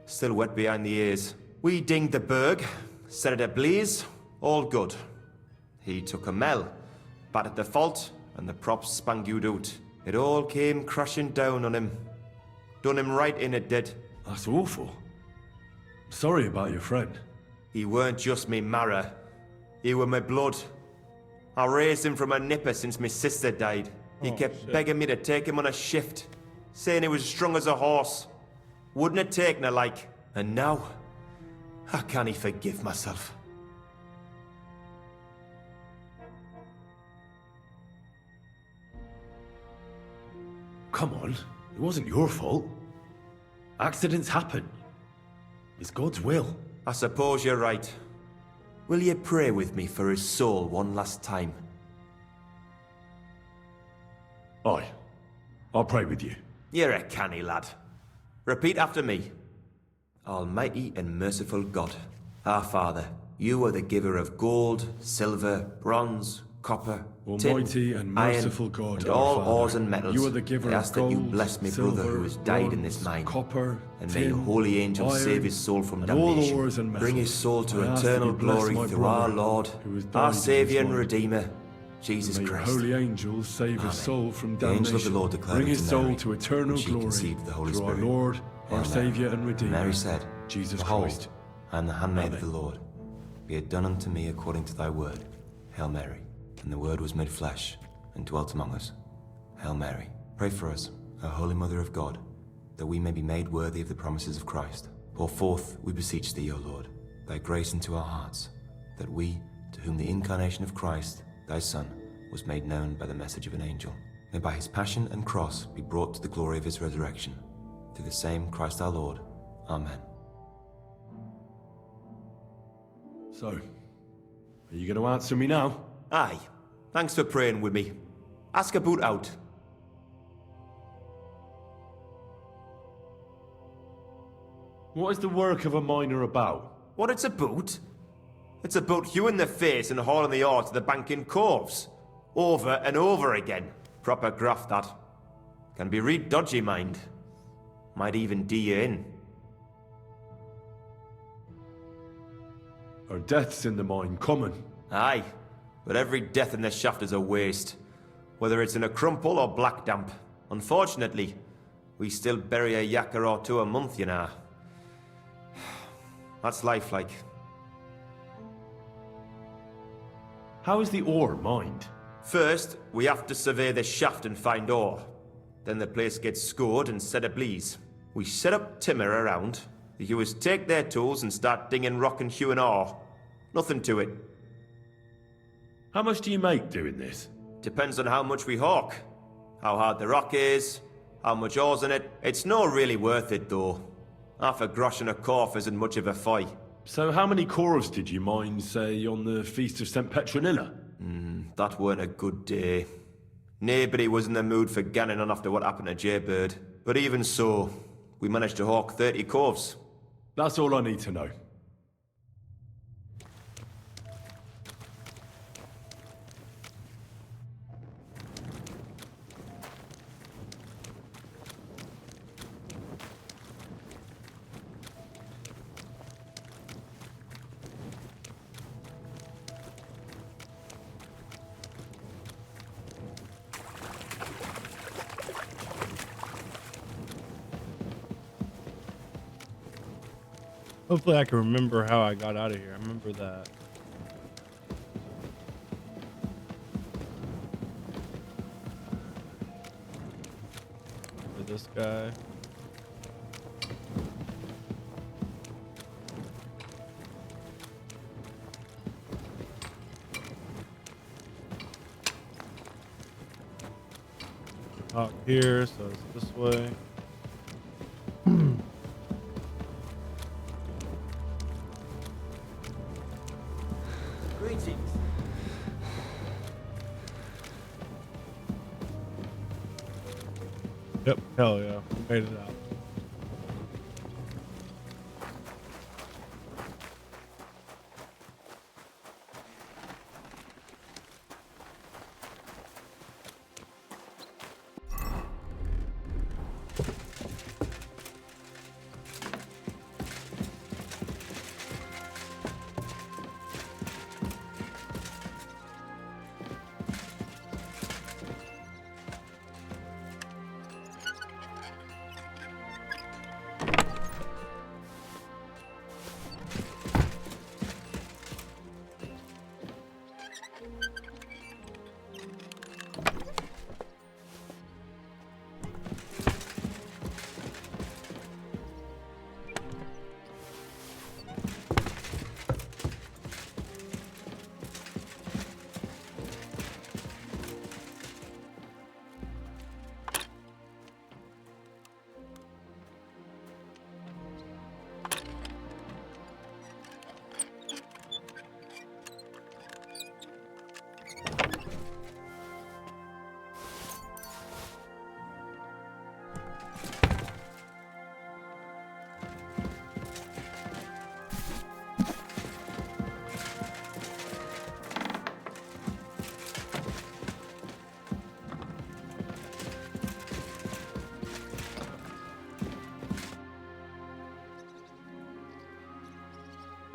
still wet behind the ears. We dinged the berg, set it ablaze, all good. He took a mell, battered the fault, and the props spangued out. It all came crashing down on him. Done him right in, it did. That's awful. Sorry about your friend. He weren't just me marrow. He were my blood. I raised him from a nipper since my sister died. He kept begging me to take him on a shift, saying he was strong as a horse. Wouldn't it take no like. And now, I can't forgive myself. Come on, it wasn't your fault. Accidents happen. It's God's will. I suppose you're right. Will you pray with me for his soul one last time? Aye. I'll pray with you. You're a canny lad. Repeat after me. Almighty and merciful God, our Father, you are the giver of gold, silver, bronze, copper, Almighty tin, and merciful iron, God, and our all Father, ores and metals. you are the giver I of ask that you gold, bless me silver, brother who has died in this bronze, mine. copper, and may your tin, holy angels iron, save his soul from and all damnation. ores and Bring his metals. soul to I ask that eternal you bless glory my through our brother Lord, who has died our in this Saviour and mine. Redeemer, Jesus May Christ. your holy angels save Amen. his soul from The damnation. angel of the Lord declared Bring his unto soul Mary, to eternal and she glory conceived the Holy through Spirit. our Lord, Hail our Mary. Saviour and Redeemer, Mary said, Jesus Behold, Christ. I am the handmaid of the Lord. Be it done unto me according to thy word. Hail Mary. And the word was made flesh, and dwelt among us. Hail Mary. Pray for us, O Holy Mother of God, that we may be made worthy of the promises of Christ. Pour forth, we beseech thee, O Lord, thy grace into our hearts, that we, to whom the incarnation of Christ, thy Son, was made known by the message of an angel, may by his passion and cross be brought to the glory of his resurrection. Through the same Christ our Lord. Amen. So, are you going to answer me now? Aye. Thanks for praying with me. Ask about out. What is the work of a miner about? What it's about? It's about hewing the face and hauling the ore to the bank in coves. Over and over again. Proper graft, that. Can be real dodgy, mind. Might even do you in. Are deaths in the mine common? Aye. But every death in the shaft is a waste. Whether it's in a crumple or black damp. Unfortunately, we still bury a yakka or two a month, you know. That's life, like. How is the ore mined? First, we have to survey the shaft and find ore. Then the place gets scored and set ablaze. We set up timber around. The hewers take their tools and start dinging rock and hewing ore. Nothing to it. How much do you make doing this? Depends on how much we hawk. How hard the rock is, how much ore's in it. It's not really worth it, though. Half a grosh and a corf isn't much of a fight. So how many corves did you mine, say, on the Feast of St. Petronilla? That weren't a good day. Nobody was in the mood for ganning on after what happened to Jaybird. But even so, we managed to hawk 30 corves. That's all I need to know. Hopefully I can remember how I got out of here. I remember that. For this guy. Talk here, so it's this way. Greetings. Yep, hell yeah, we made it out.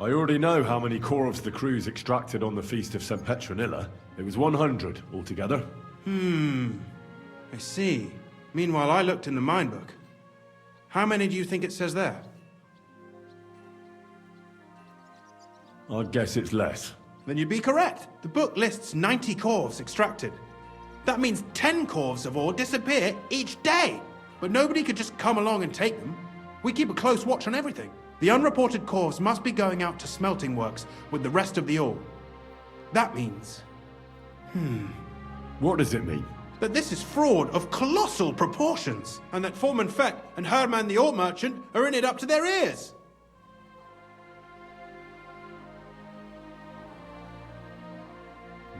I already know how many corvs the crews extracted on the Feast of St. Petronilla. It was 100 altogether. I see. Meanwhile, I looked in the mine book. How many do you think it says there? I'd guess it's less. Then you'd be correct. The book lists 90 corvs extracted. That means 10 corvs of ore disappear each day. But nobody could just come along and take them. We keep a close watch on everything. The unreported corvs must be going out to smelting works with the rest of the ore. That means... What does it mean? that this is fraud of colossal proportions, and that Foreman Fett and Herman the ore merchant are in it up to their ears.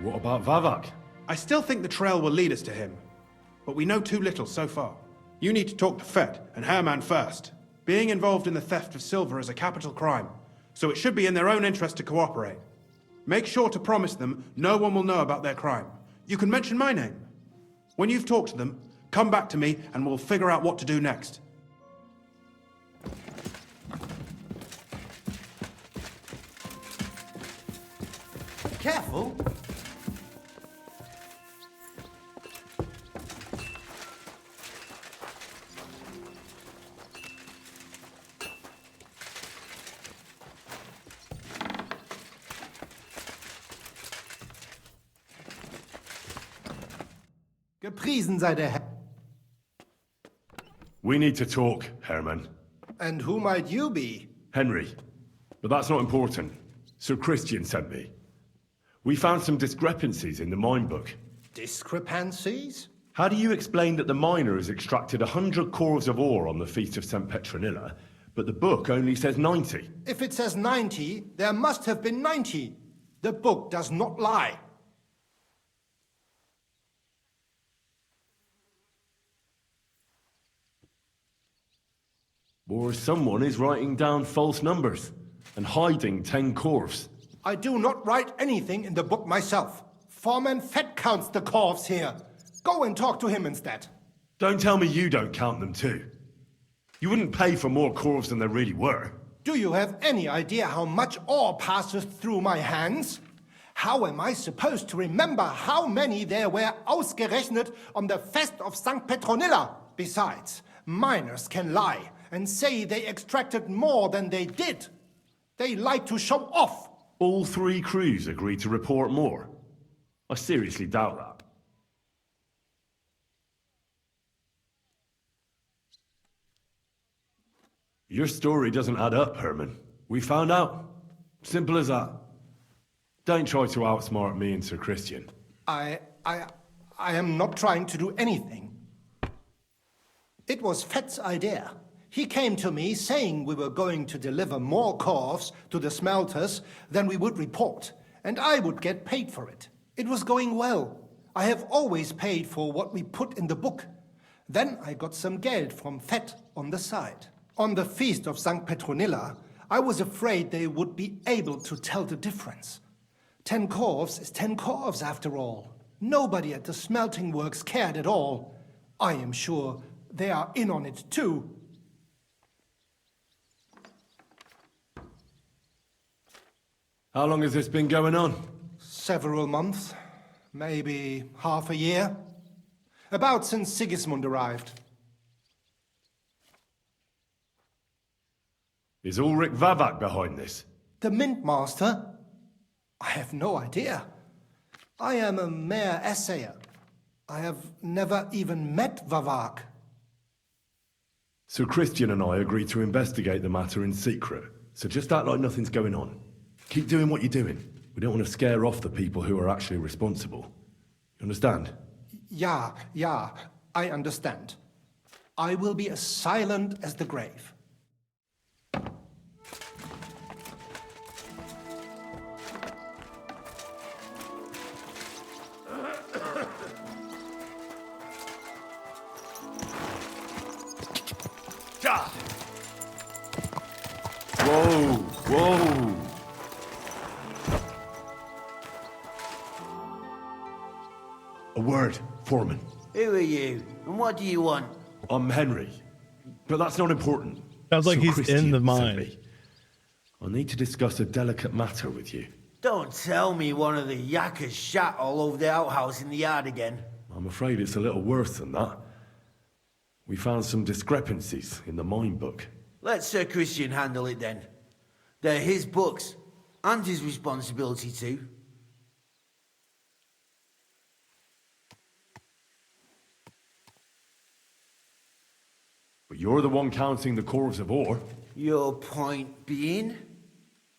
What about Vavak? I still think the trail will lead us to him, but we know too little so far. You need to talk to Fett and Herman first. Being involved in the theft of silver is a capital crime, so it should be in their own interest to cooperate. Make sure to promise them no one will know about their crime. You can mention my name. When you've talked to them, come back to me and we'll figure out what to do next. Careful. Gepriesen sei der Herr. We need to talk, Herman. And who might you be? Henry. But that's not important. Sir Christian sent me. We found some discrepancies in the mine book. Discrepancies? How do you explain that the miner has extracted 100 corves of ore on the Feast of St. Petronilla, but the book only says 90? If it says 90, there must have been 90. The book does not lie. Or someone is writing down false numbers and hiding 10 corves. I do not write anything in the book myself. Foreman Fett counts the corves here. Go and talk to him instead. Don't tell me you don't count them too. You wouldn't pay for more corves than there really were. Do you have any idea how much ore passes through my hands? How am I supposed to remember how many there were ausgerechnet on the Fest of St. Petronilla? Besides, miners can lie and say they extracted more than they did. They like to show off. All 3 crews agreed to report more. I seriously doubt that. Your story doesn't add up, Herman. We found out. Simple as that. Don't try to outsmart me and Sir Christian. I am not trying to do anything. It was Fett's idea. He came to me saying we were going to deliver more corves to the smelters than we would report, and I would get paid for it. It was going well. I have always paid for what we put in the book. Then I got some geld from Fett on the side. On the feast of St. Petronilla, I was afraid they would be able to tell the difference. 10 corves is 10 corves after all. Nobody at the smelting works cared at all. I am sure they are in on it too. How long has this been going on? Several months, maybe half a year. About since Sigismund arrived. Is Ulrich Vavak behind this? The Mint Master? I have no idea. I am a mere assayer. I have never even met Vavak. So Christian and I agreed to investigate the matter in secret. So just act like nothing's going on. Keep doing what you're doing. We don't want to scare off the people who are actually responsible. You understand? Yeah, I understand. I will be as silent as the grave. Whoa! A word, Foreman. Who are you, and what do you want? I'm Henry, but that's not important. Sounds like he's Christian in the sent mine. me. I need to discuss a delicate matter with you. Don't tell me one of the yakkers shat all over the outhouse in the yard again. I'm afraid it's a little worse than that. We found some discrepancies in the mine book. Let Sir Christian handle it then. They're his books, and his responsibility too. But you're the one counting the corves of ore. Your point being?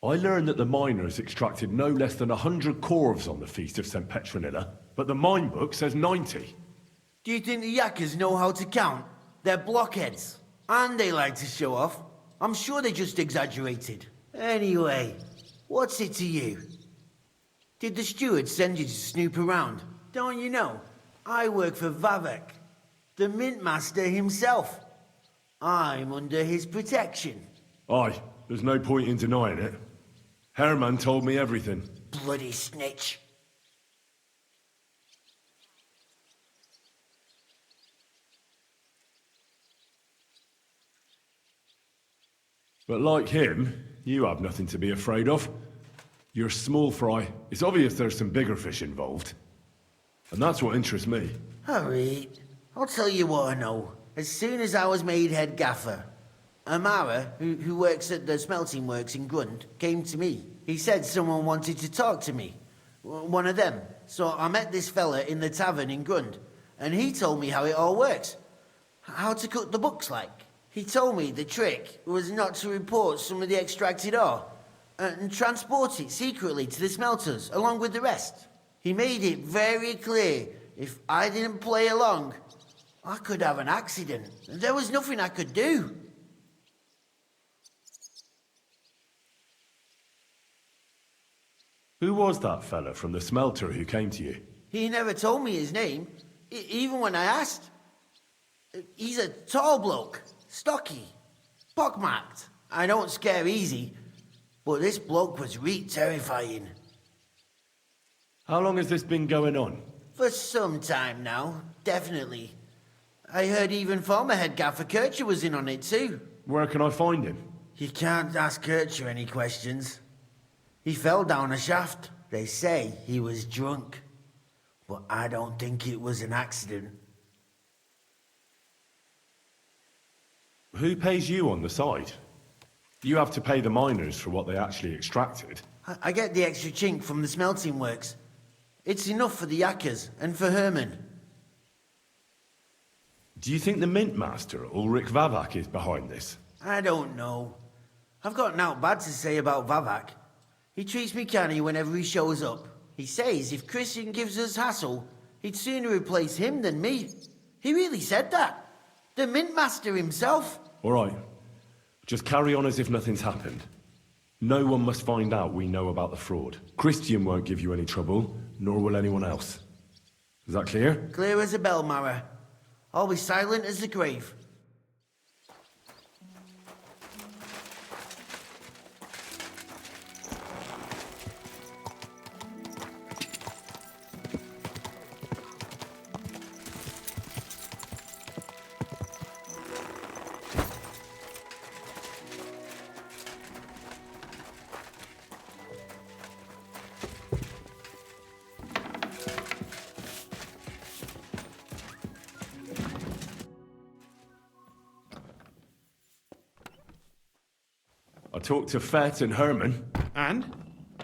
I learned that the miners extracted no less than 100 corves on the Feast of St. Petronilla, but the mine book says 90. Do you think the yakkers know how to count? They're blockheads. And they like to show off. I'm sure they just exaggerated. Anyway, what's it to you? Did the steward send you to snoop around? Don't you know? I work for Vavek, the mint master himself. I'm under his protection. Aye, there's no point in denying it. Herman told me everything. Bloody snitch. But like him, you have nothing to be afraid of. You're small fry. It's obvious there's some bigger fish involved. And that's what interests me. Alright, I'll tell you what I know. As soon as I was made head gaffer, Amara, who works at the smelting works in Grund, came to me. He said someone wanted to talk to me. One of them. So I met this fella in the tavern in Grund, and he told me how it all works. How to cut the books like. He told me the trick was not to report some of the extracted ore, and transport it secretly to the smelters, along with the rest. He made it very clear if I didn't play along, I could have an accident. There was nothing I could do. Who was that fella from the smelter who came to you? He never told me his name, even when I asked. He's a tall bloke, stocky, pockmarked. I don't scare easy, but this bloke was terrifying. How long has this been going on? For some time now, definitely. I heard even former head gaffer Kircher was in on it too. Where can I find him? You can't ask Kircher any questions. He fell down a shaft. They say he was drunk. But I don't think it was an accident. Who pays you on the side? You have to pay the miners for what they actually extracted. I get the extra chink from the smelting works. It's enough for the yakkers and for Herman. Do you think the mint master, Ulrich Vavak, is behind this? I don't know. I've got naught bad to say about Vavak. He treats me canny whenever he shows up. He says if Christian gives us hassle, he'd sooner replace him than me. He really said that. The mint master himself. All right. Just carry on as if nothing's happened. No one must find out we know about the fraud. Christian won't give you any trouble, nor will anyone else. Is that clear? Clear as a bell, Mara. I'll be silent as the grave. I talked to Fett and Herman. And?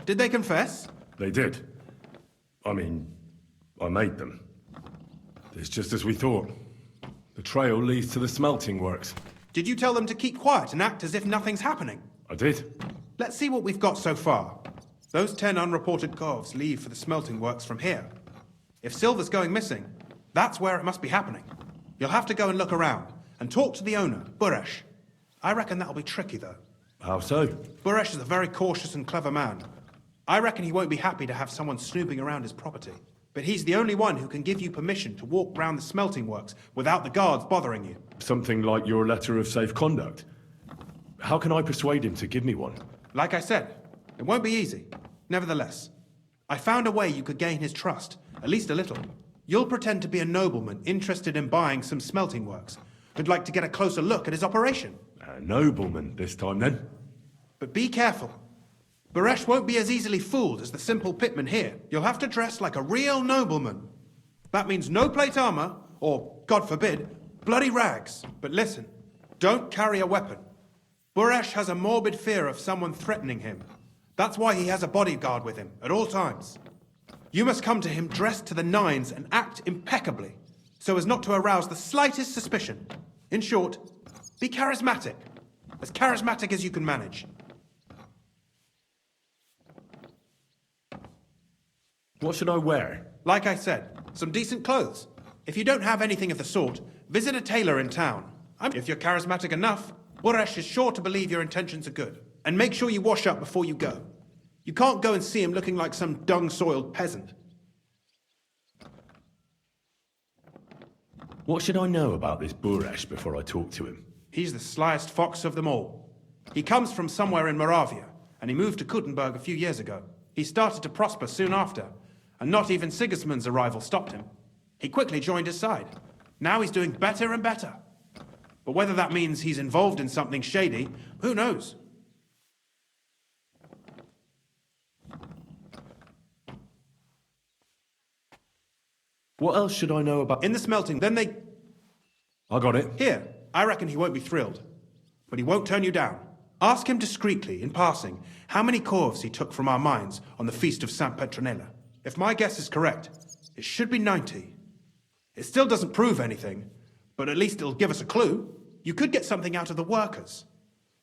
Did they confess? They did. I mean, I made them. It's just as we thought. The trail leads to the smelting works. Did you tell them to keep quiet and act as if nothing's happening? I did. Let's see what we've got so far. Those 10 unreported calves leave for the smelting works from here. If silver's going missing, that's where it must be happening. You'll have to go and look around, and talk to the owner, Buresh. I reckon that'll be tricky, though. How so? Buresh is a very cautious and clever man. I reckon he won't be happy to have someone snooping around his property. But he's the only one who can give you permission to walk round the smelting works without the guards bothering you. Something like your letter of safe conduct. How can I persuade him to give me one? Like I said, it won't be easy. Nevertheless, I found a way you could gain his trust, at least a little. You'll pretend to be a nobleman interested in buying some smelting works, who'd like to get a closer look at his operation. A nobleman this time, then? But be careful. Buresh won't be as easily fooled as the simple pitman here. You'll have to dress like a real nobleman. That means no plate armor, or, God forbid, bloody rags. But listen, don't carry a weapon. Buresh has a morbid fear of someone threatening him. That's why he has a bodyguard with him at all times. You must come to him dressed to the nines and act impeccably, so as not to arouse the slightest suspicion. In short, be charismatic as you can manage. What should I wear? Like I said, some decent clothes. If you don't have anything of the sort, visit a tailor in town. If you're charismatic enough, Buresh is sure to believe your intentions are good. And make sure you wash up before you go. You can't go and see him looking like some dung-soiled peasant. What should I know about this Buresh before I talk to him? He's the slyest fox of them all. He comes from somewhere in Moravia, and he moved to Kuttenberg a few years ago. He started to prosper soon after, and not even Sigismund's arrival stopped him. He quickly joined his side. Now he's doing better and better. But whether that means he's involved in something shady, who knows? What else should I know about... In the smelting, then they... I got it. Here, I reckon he won't be thrilled. But he won't turn you down. Ask him discreetly, in passing, how many corves he took from our mines on the feast of St. Petronilla. If my guess is correct, it should be 90. It still doesn't prove anything, but at least it'll give us a clue. You could get something out of the workers.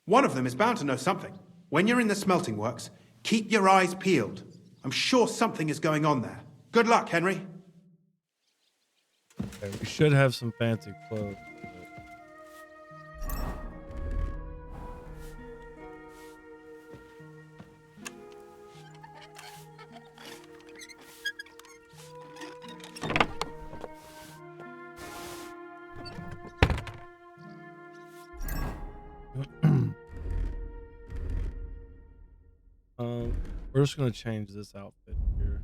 One of them is bound to know something. When you're in the smelting works, keep your eyes peeled. I'm sure something is going on there. Good luck, Henry. Okay, we should have some fancy clothes. We're just gonna change this outfit here.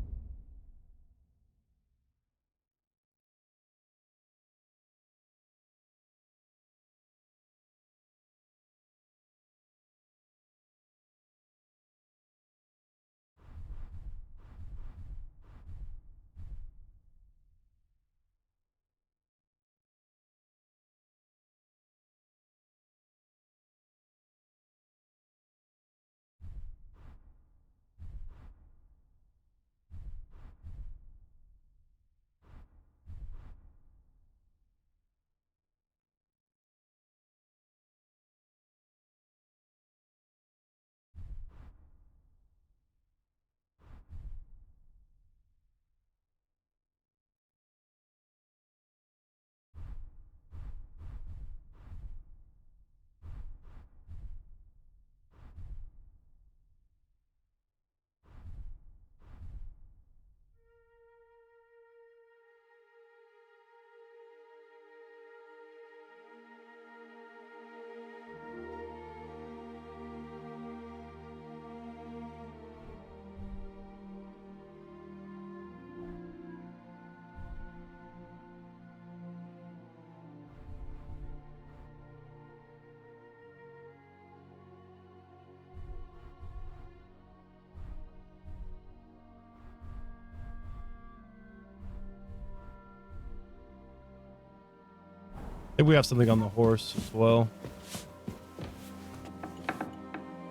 think we have something on the horse as well.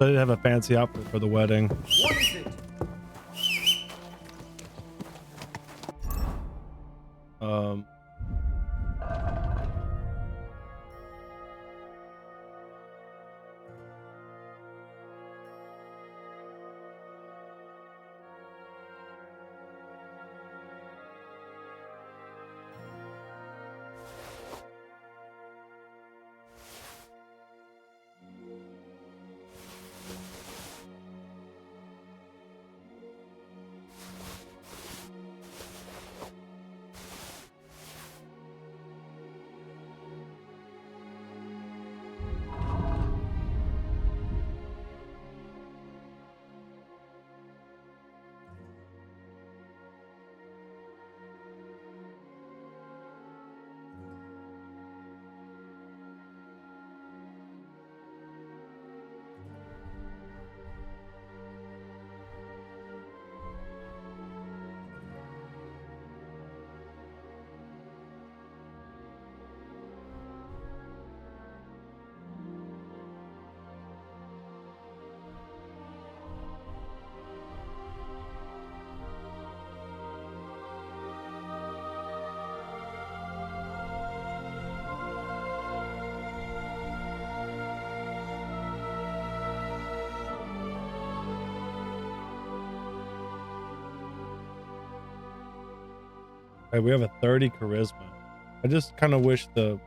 I didn't have a fancy outfit for the wedding. What is it? Okay, we have a 30 charisma. I just kind of wish the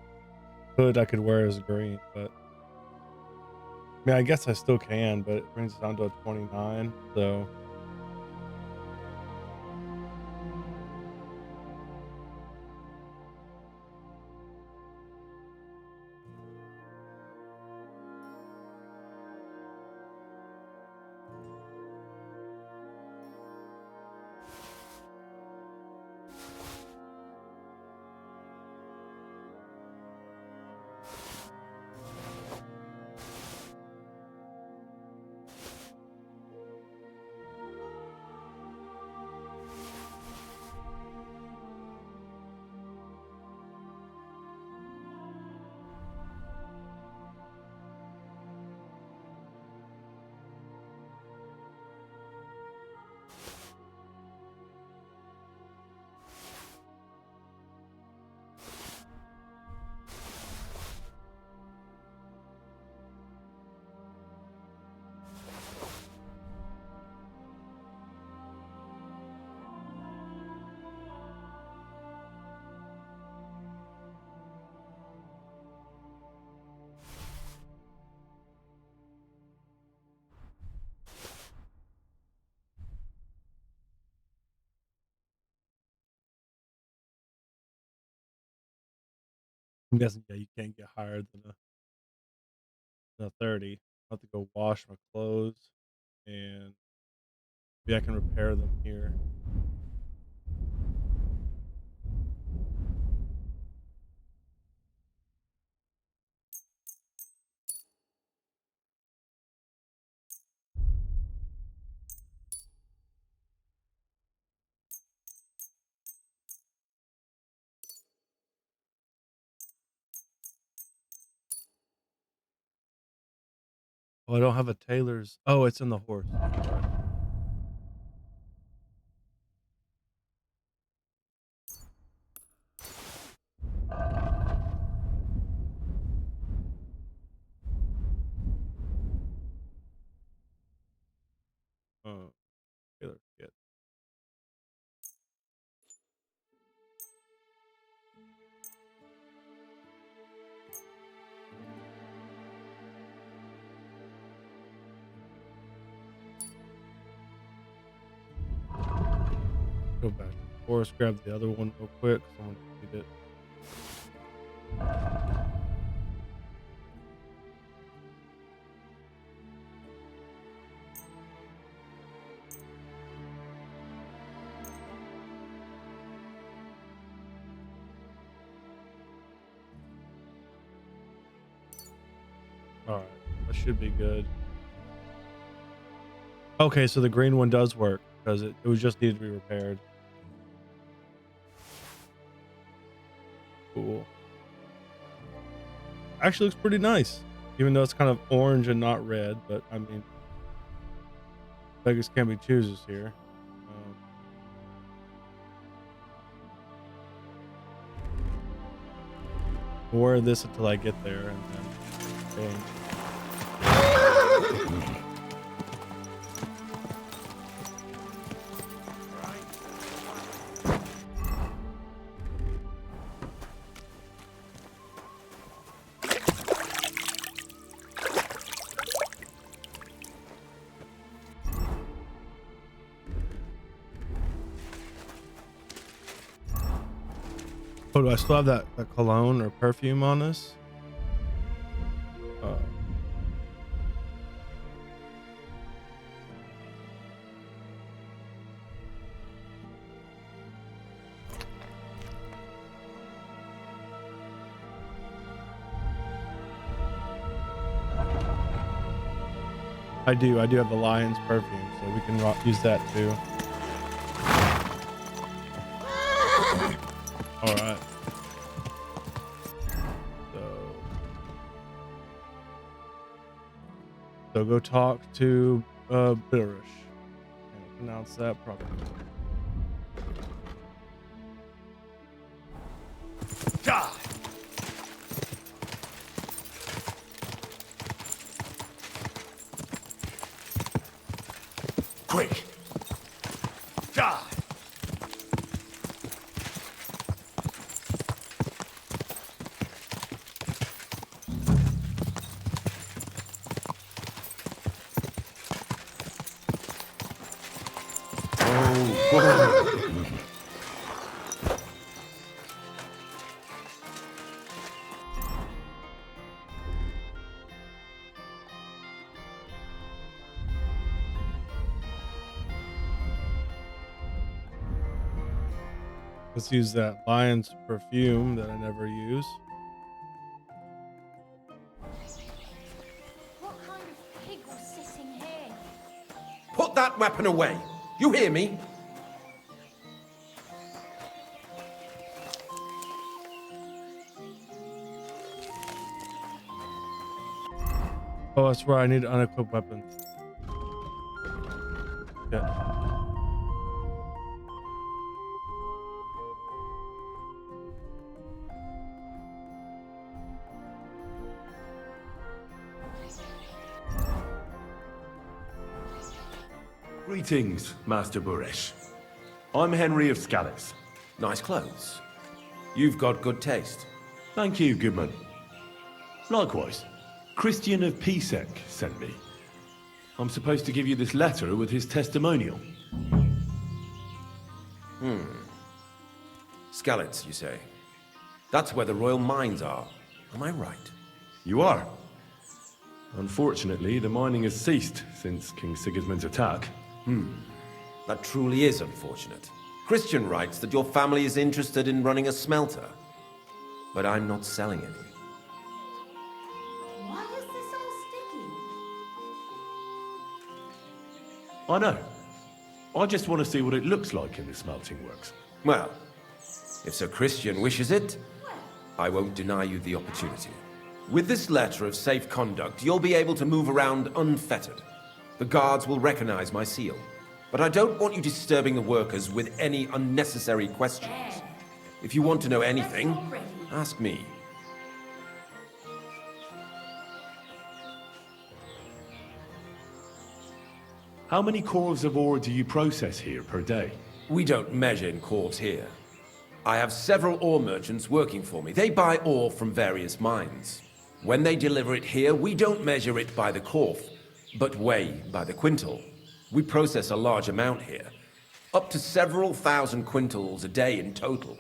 hood I could wear is green, but I mean, I guess I still can, but it brings it down to a 29. So I'm guessing, yeah, you can't get higher than a 30. I'll have to go wash my clothes and maybe I can repair them here. Oh, I don't have a tailor's. Oh, it's in the horse. Oh, tailor kit. Go back to the horse, grab the other one real quick. Someone need it. All right, that should be good. Okay, so the green one does work because it was just needed to be repaired. Cool. actually looks pretty nice, even though it's kind of orange and not red. But I mean, beggars can't be choosers here. I'll wear this until I get there, and then change. Oh, do I still have that cologne or perfume on this? I do have the lion's perfume, so we can use that too. All right. So go talk to Birish and pronounce that properly. Die! Quick! Die! Let's use that lion's perfume that I never use. What kind of pig was sitting here? Put that weapon away. You hear me? Oh, that's right. I need to unequip weapons. Yeah. Greetings, Master Burish. I'm Henry of Scallis. Nice clothes. You've got good taste. Thank you, Goodman. Likewise, Christian of Pisek sent me. I'm supposed to give you this letter with his testimonial. Skalitz, you say? That's where the royal mines are. Am I right? You are. Unfortunately, the mining has ceased since King Sigismund's attack. That truly is unfortunate. Christian writes that your family is interested in running a smelter. But I'm not selling any. Why is this all sticky? I know. I just want to see what it looks like in the smelting works. Well, if Sir Christian wishes it, I won't deny you the opportunity. With this letter of safe conduct, you'll be able to move around unfettered. The guards will recognize my seal. But I don't want you disturbing the workers with any unnecessary questions. If you want to know anything, ask me. How many cores of ore do you process here per day? We don't measure in cores here. I have several ore merchants working for me. They buy ore from various mines. When they deliver it here, we don't measure it by the corf, but weigh by the quintal. We process a large amount here, up to several thousand quintals a day in total.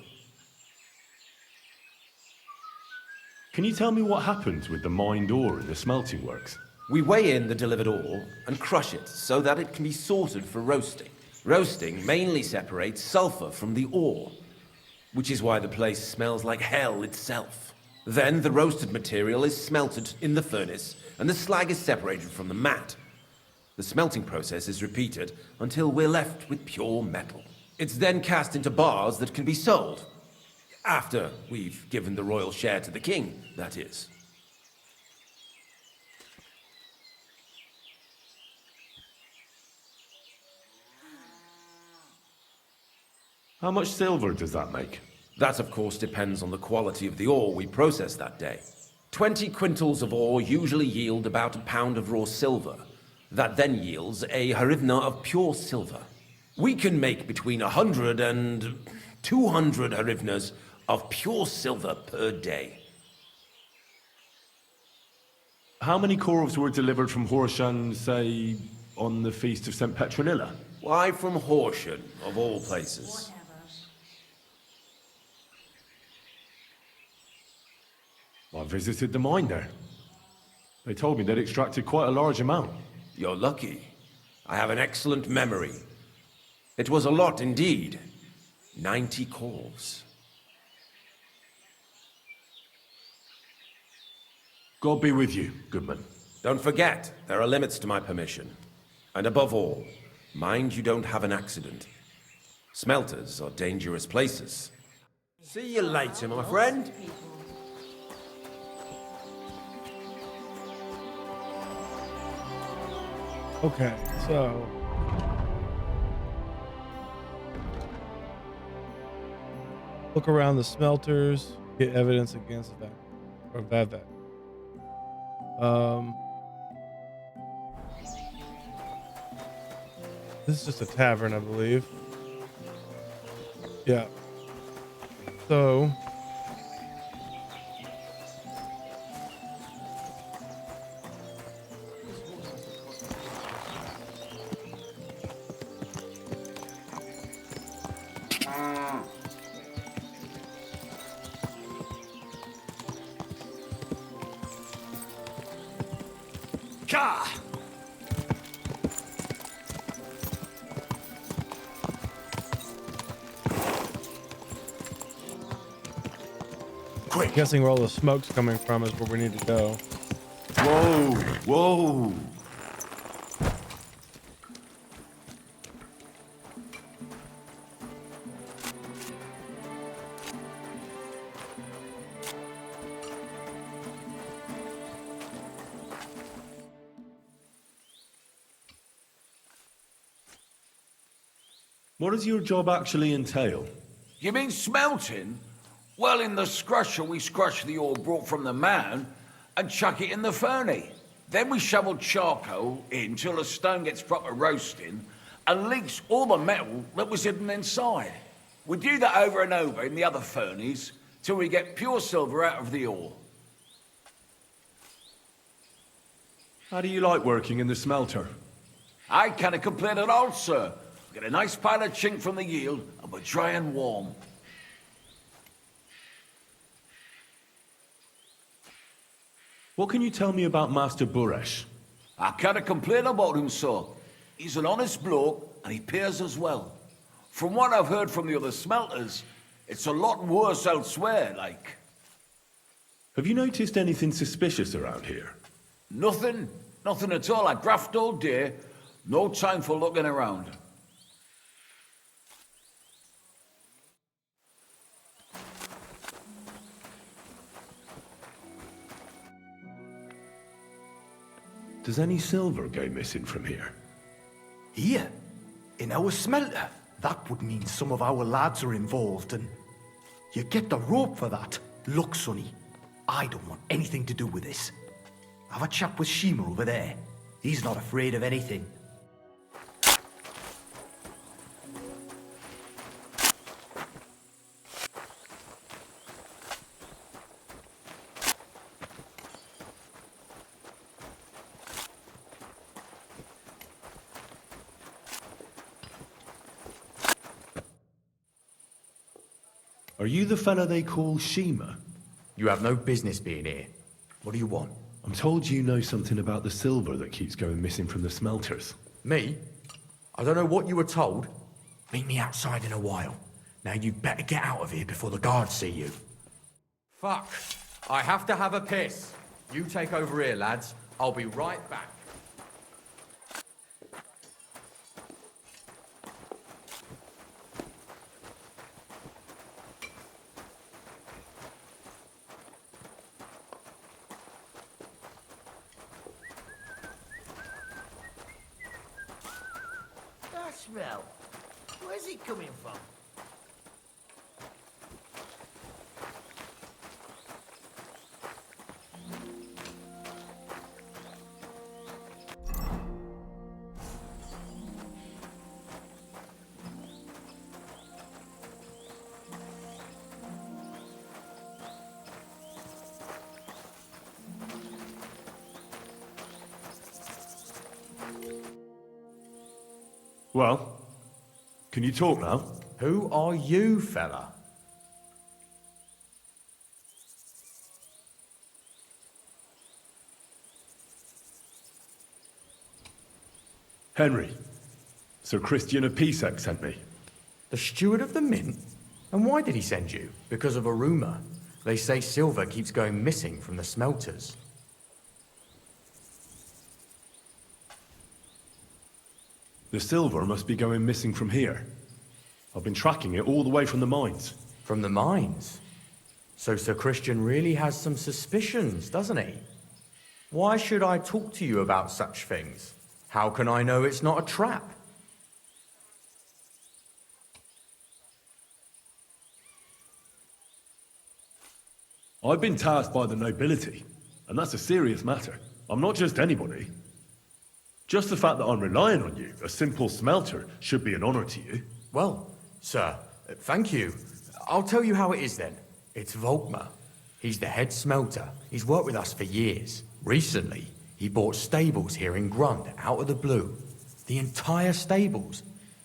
Can you tell me what happens with the mined ore in the smelting works? We weigh in the delivered ore and crush it so that it can be sorted for roasting. Roasting mainly separates sulfur from the ore, which is why the place smells like hell itself. Then the roasted material is smelted in the furnace and the slag is separated from the matte. The smelting process is repeated until we're left with pure metal. It's then cast into bars that can be sold. After we've given the royal share to the king, that is. How much silver does that make? That, of course, depends on the quality of the ore we process that day. 20 quintals of ore usually yield about a pound of raw silver. That then yields a hryvnia of pure silver. We can make between 100 and 200 hryvnias of pure silver per day. How many corves were delivered from Horsham, say, on the feast of St. Petronilla? Why from Horsham, of all places? I visited the mine there. They told me they'd extracted quite a large amount. You're lucky. I have an excellent memory. It was a lot indeed. 90 corves. God be with you, Goodman. Don't forget, there are limits to my permission. And above all, mind you don't have an accident. Smelters are dangerous places. See you later, my friend. Okay, so look around the smelters, get evidence against that or Vavat. This is just a tavern, I believe. Yeah. So guessing where all the smoke's coming from is where we need to go. Whoa, whoa. What does your job actually entail? You mean smelting? Well, in the scrusher, we scrush the ore brought from the mound and chuck it in the furnace. Then we shovel charcoal in till the stone gets proper roasting and leaks all the metal that was hidden inside. We do that over and over in the other furnace till we get pure silver out of the ore. How do you like working in the smelter? I can't complain at all, sir. We get a nice pile of chink from the yield and we're dry and warm. What can you tell me about Master Buresh? I can't complain about him, sir. He's an honest bloke, and he pays us well. From what I've heard from the other smelters, it's a lot worse elsewhere, like. Have you noticed anything suspicious around here? Nothing. Nothing at all. I graft all day. No time for looking around. Does any silver go missing from here? Here? In our smelter? That would mean some of our lads are involved, and you get the rope for that. Look, Sonny, I don't want anything to do with this. Have a chat with Shima over there. He's not afraid of anything. Are you the fella they call Shima? You have no business being here. What do you want? I'm told you know something about the silver that keeps going missing from the smelters. Me? I don't know what you were told. Meet me outside in a while. Now you'd better get out of here before the guards see you. Fuck. I have to have a piss. You take over here, lads. I'll be right back. That smell. Where's it coming from? Well, can you talk now? Who are you, fella? Henry. Sir Christian of Pisek sent me. The steward of the mint? And why did he send you? Because of a rumour. They say silver keeps going missing from the smelters. The silver must be going missing from here. I've been tracking it all the way from the mines. From the mines? So Sir Christian really has some suspicions, doesn't he? Why should I talk to you about such things? How can I know it's not a trap? I've been tasked by the nobility, and that's a serious matter. I'm not just anybody. Just the fact that I'm relying on you, a simple smelter, should be an honor to you. Well, sir, thank you. I'll tell you how it is then. It's Volkmar. He's the head smelter. He's worked with us for years. Recently, he bought stables here in Grund out of the blue. The entire stables.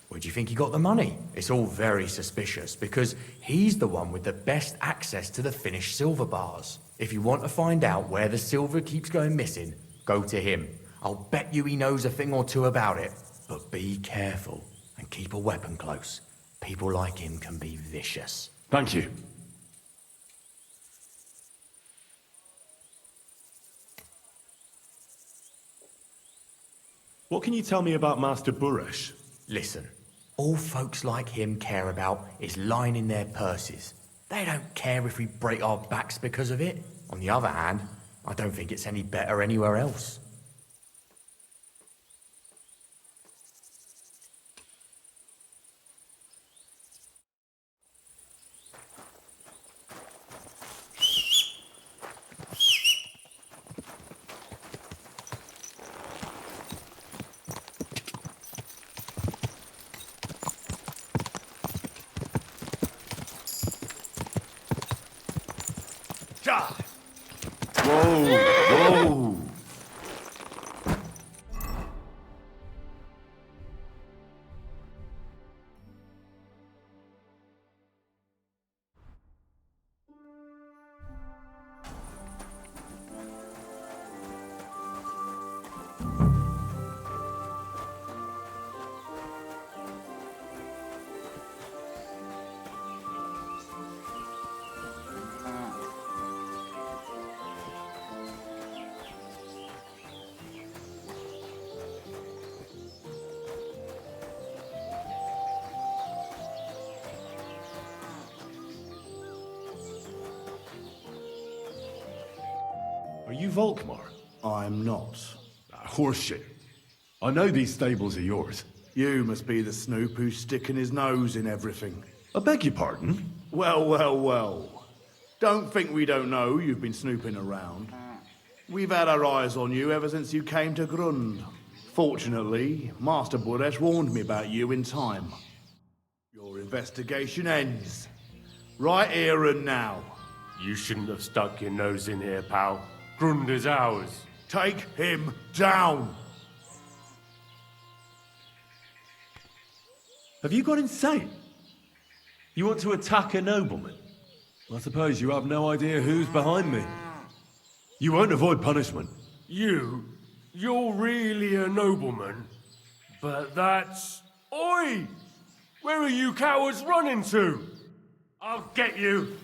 Where do you think he got the money? It's all very suspicious because he's the one with the best access to the finished silver bars. If you want to find out where the silver keeps going missing, go to him. I'll bet you he knows a thing or two about it. But be careful and keep a weapon close. People like him can be vicious. Thank you. What can you tell me about Master Buresh? Listen, all folks like him care about is lining their purses. They don't care if we break our backs because of it. On the other hand, I don't think it's any better anywhere else. Whoa! Whoa! Are you Volkmar? I'm not. Horseshit. I know these stables are yours. You must be the snoop who's sticking his nose in everything. I beg your pardon? Well, well, well. Don't think we don't know you've been snooping around. We've had our eyes on you ever since you came to Grund. Fortunately, Master Buresh warned me about you in time. Your investigation ends. Right here and now. You shouldn't have stuck your nose in here, pal. Grund is ours. Take him down! Have you gone insane? You want to attack a nobleman? I suppose you have no idea who's behind me. You won't avoid punishment. You're really a nobleman? But that's... Oi! Where are you cowards running to? I'll get you!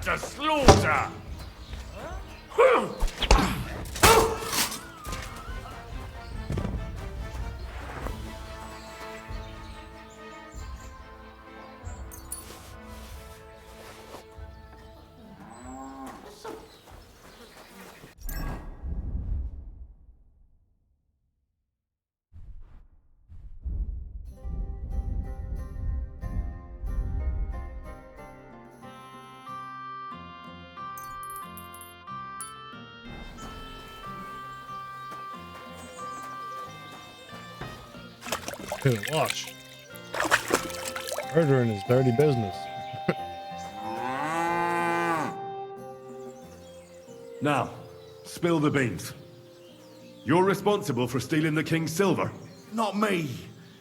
The slaughter! Couldn't wash. Murdering is dirty business. Now, spill the beans. You're responsible for stealing the king's silver? Not me.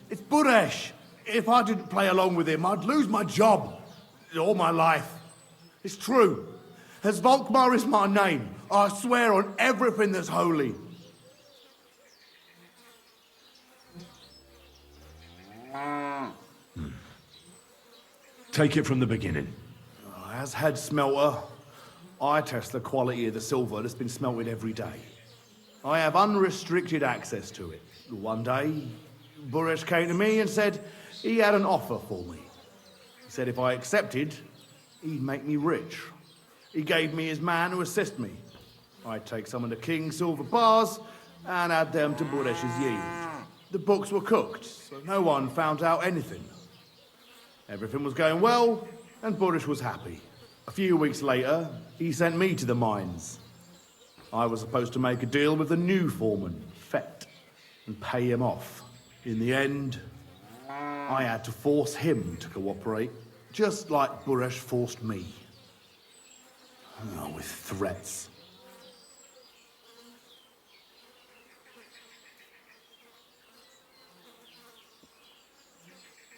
It's Buresh. If I didn't play along with him, I'd lose my job. All my life. It's true. As Volkmar is my name, I swear on everything that's holy. Take it from the beginning. As head smelter, I test the quality of the silver that's been smelted every day. I have unrestricted access to it. One day, Buresh came to me and said he had an offer for me. He said if I accepted, he'd make me rich. He gave me his man to assist me. I'd take some of the king's silver bars and add them to Buresh's yield. The books were cooked, so no one found out anything. Everything was going well, and Buresh was happy. A few weeks later, he sent me to the mines. I was supposed to make a deal with the new foreman, Fett, and pay him off. In the end, I had to force him to cooperate, just like Buresh forced me. Oh, with threats.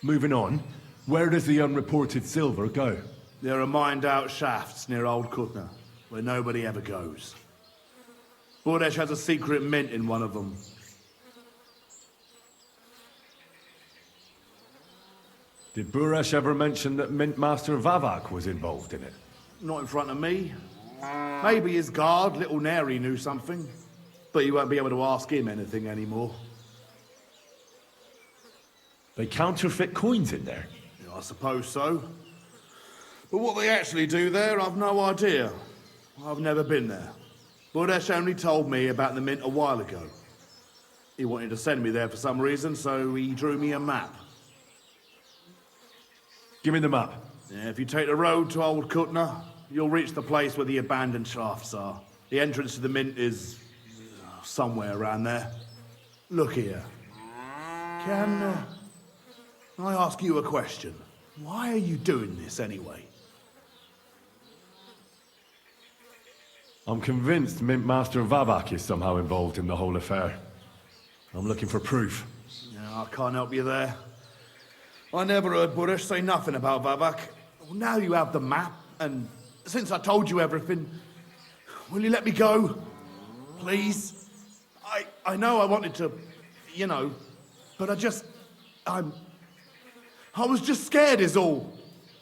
Moving on, where does the unreported silver go? There are mined-out shafts near Old Kutna, where nobody ever goes. Buresh has a secret mint in one of them. Did Buresh ever mention that Mint Master Vavak was involved in it? Not in front of me. Maybe his guard, Little Neri, knew something. But you won't be able to ask him anything anymore. They counterfeit coins in there? Yeah, I suppose so. But what they actually do there, I've no idea. I've never been there. Buresh only told me about the mint a while ago. He wanted to send me there for some reason, so he drew me a map. Give me the map. Yeah, if you take the road to Old Kutna, you'll reach the place where the abandoned shafts are. The entrance to the mint is somewhere around there. Look here. Can I ask you a question? Why are you doing this anyway? I'm convinced Mint Master Vavak is somehow involved in the whole affair. I'm looking for proof. Yeah, I can't help you there. I never heard Buresh say nothing about Vavak. Well, now you have the map, and since I told you everything, will you let me go? Please? I know I wanted to, you know, but I was just scared is all.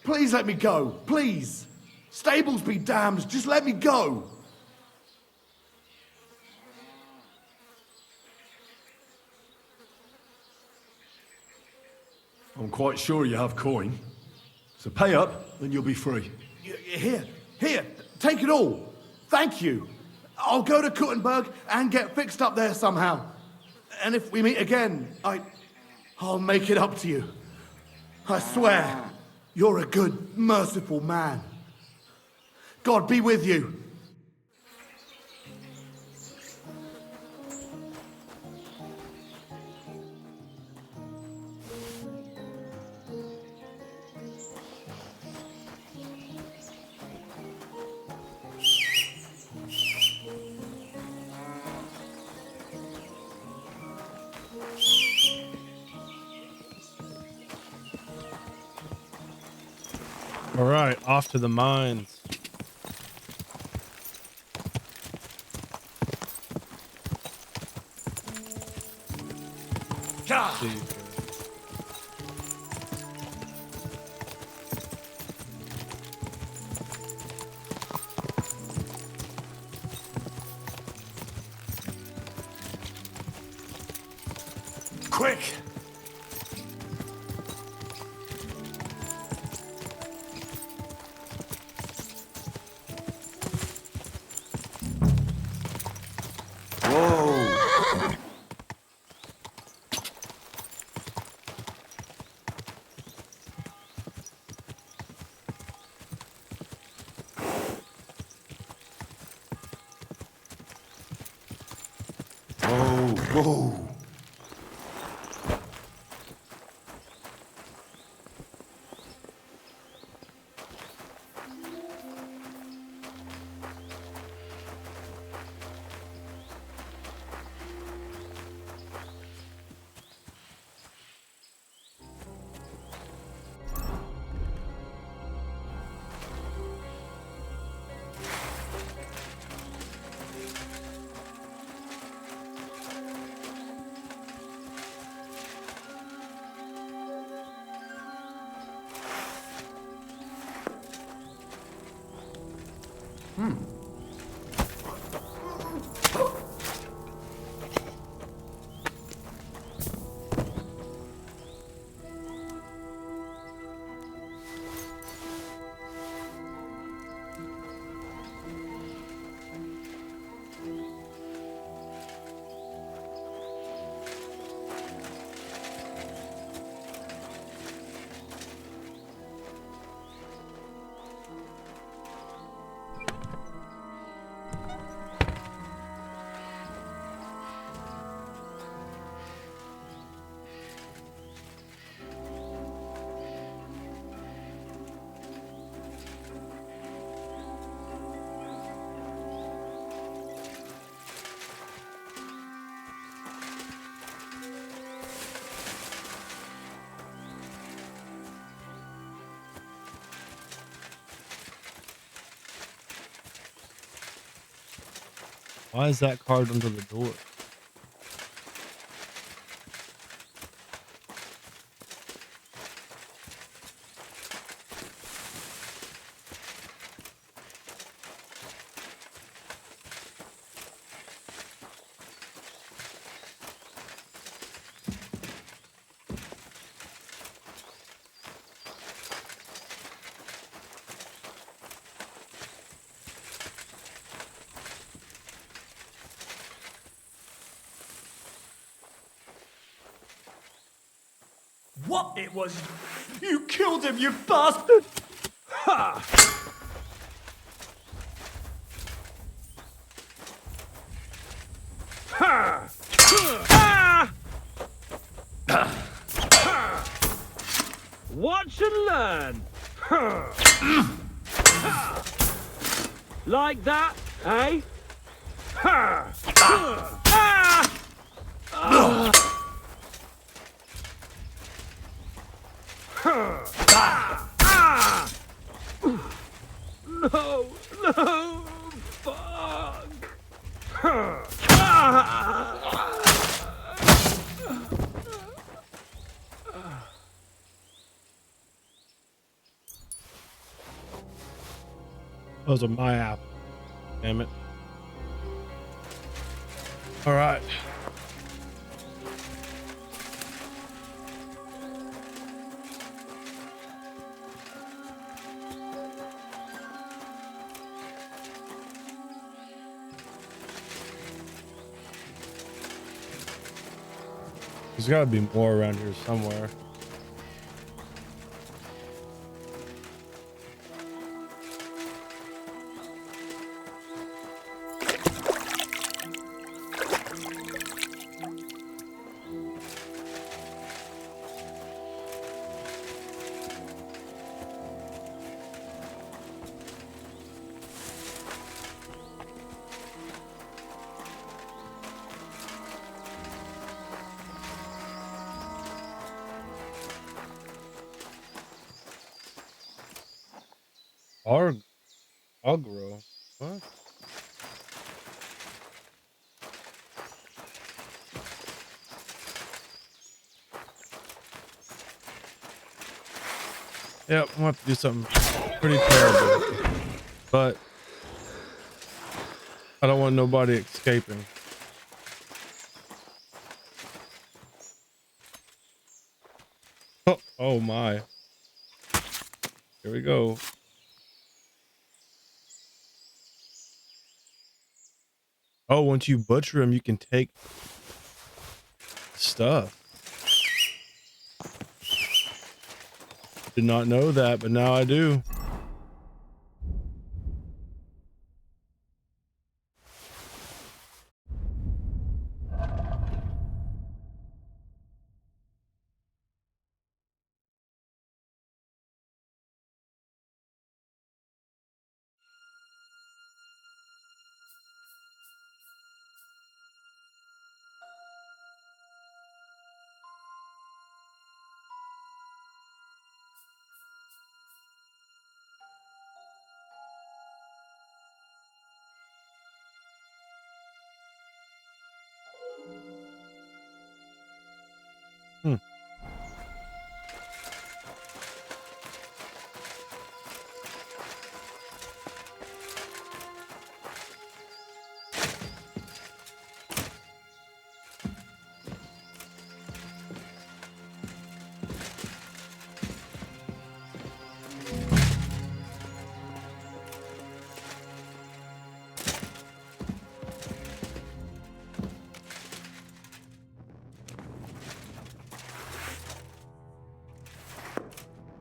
Please let me go, please. Stables be damned, just let me go. I'm quite sure you have coin. So pay up, and you'll be free. Here, take it all. Thank you. I'll go to Kuttenberg and get fixed up there somehow. And if we meet again, I'll make it up to you. I swear, you're a good, merciful man. God be with you. All right, off to the mines. Quick! Whoa. Why is that card under the door? What? It was... You killed him, you bastard! Ha! Ha! Ah! Watch and learn. Like that, eh? No, no, fuck. Those are my apples. Damn it. All right. There's got to be more around here somewhere. Agro. What? Yep, I'm gonna have to do something pretty terrible. But I don't want nobody escaping. Oh my. Here we go. Oh, once you butcher them, you can take stuff. Did not know that, but now I do.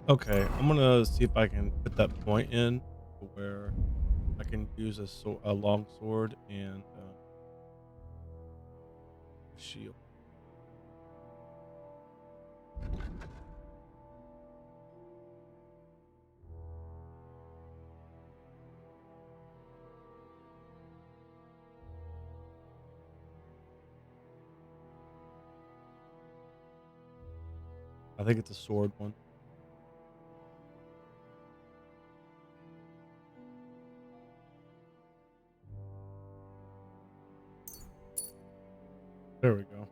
Okay, I'm gonna see if I can put that point in where I can use a long sword and a shield. I think it's a sword one. There we go.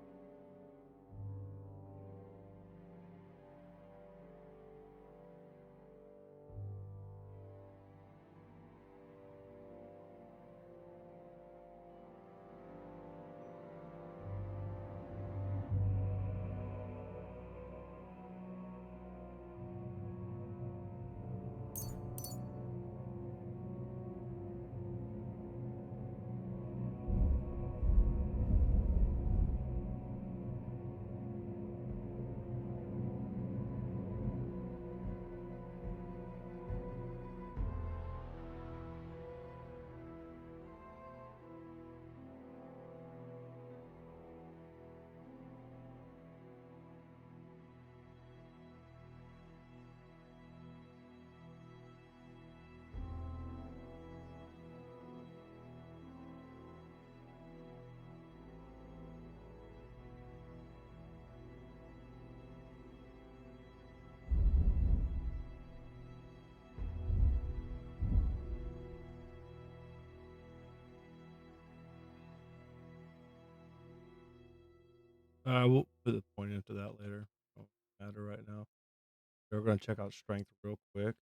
We'll put a point into that later. Don't matter right now. We're gonna check out strength real quick.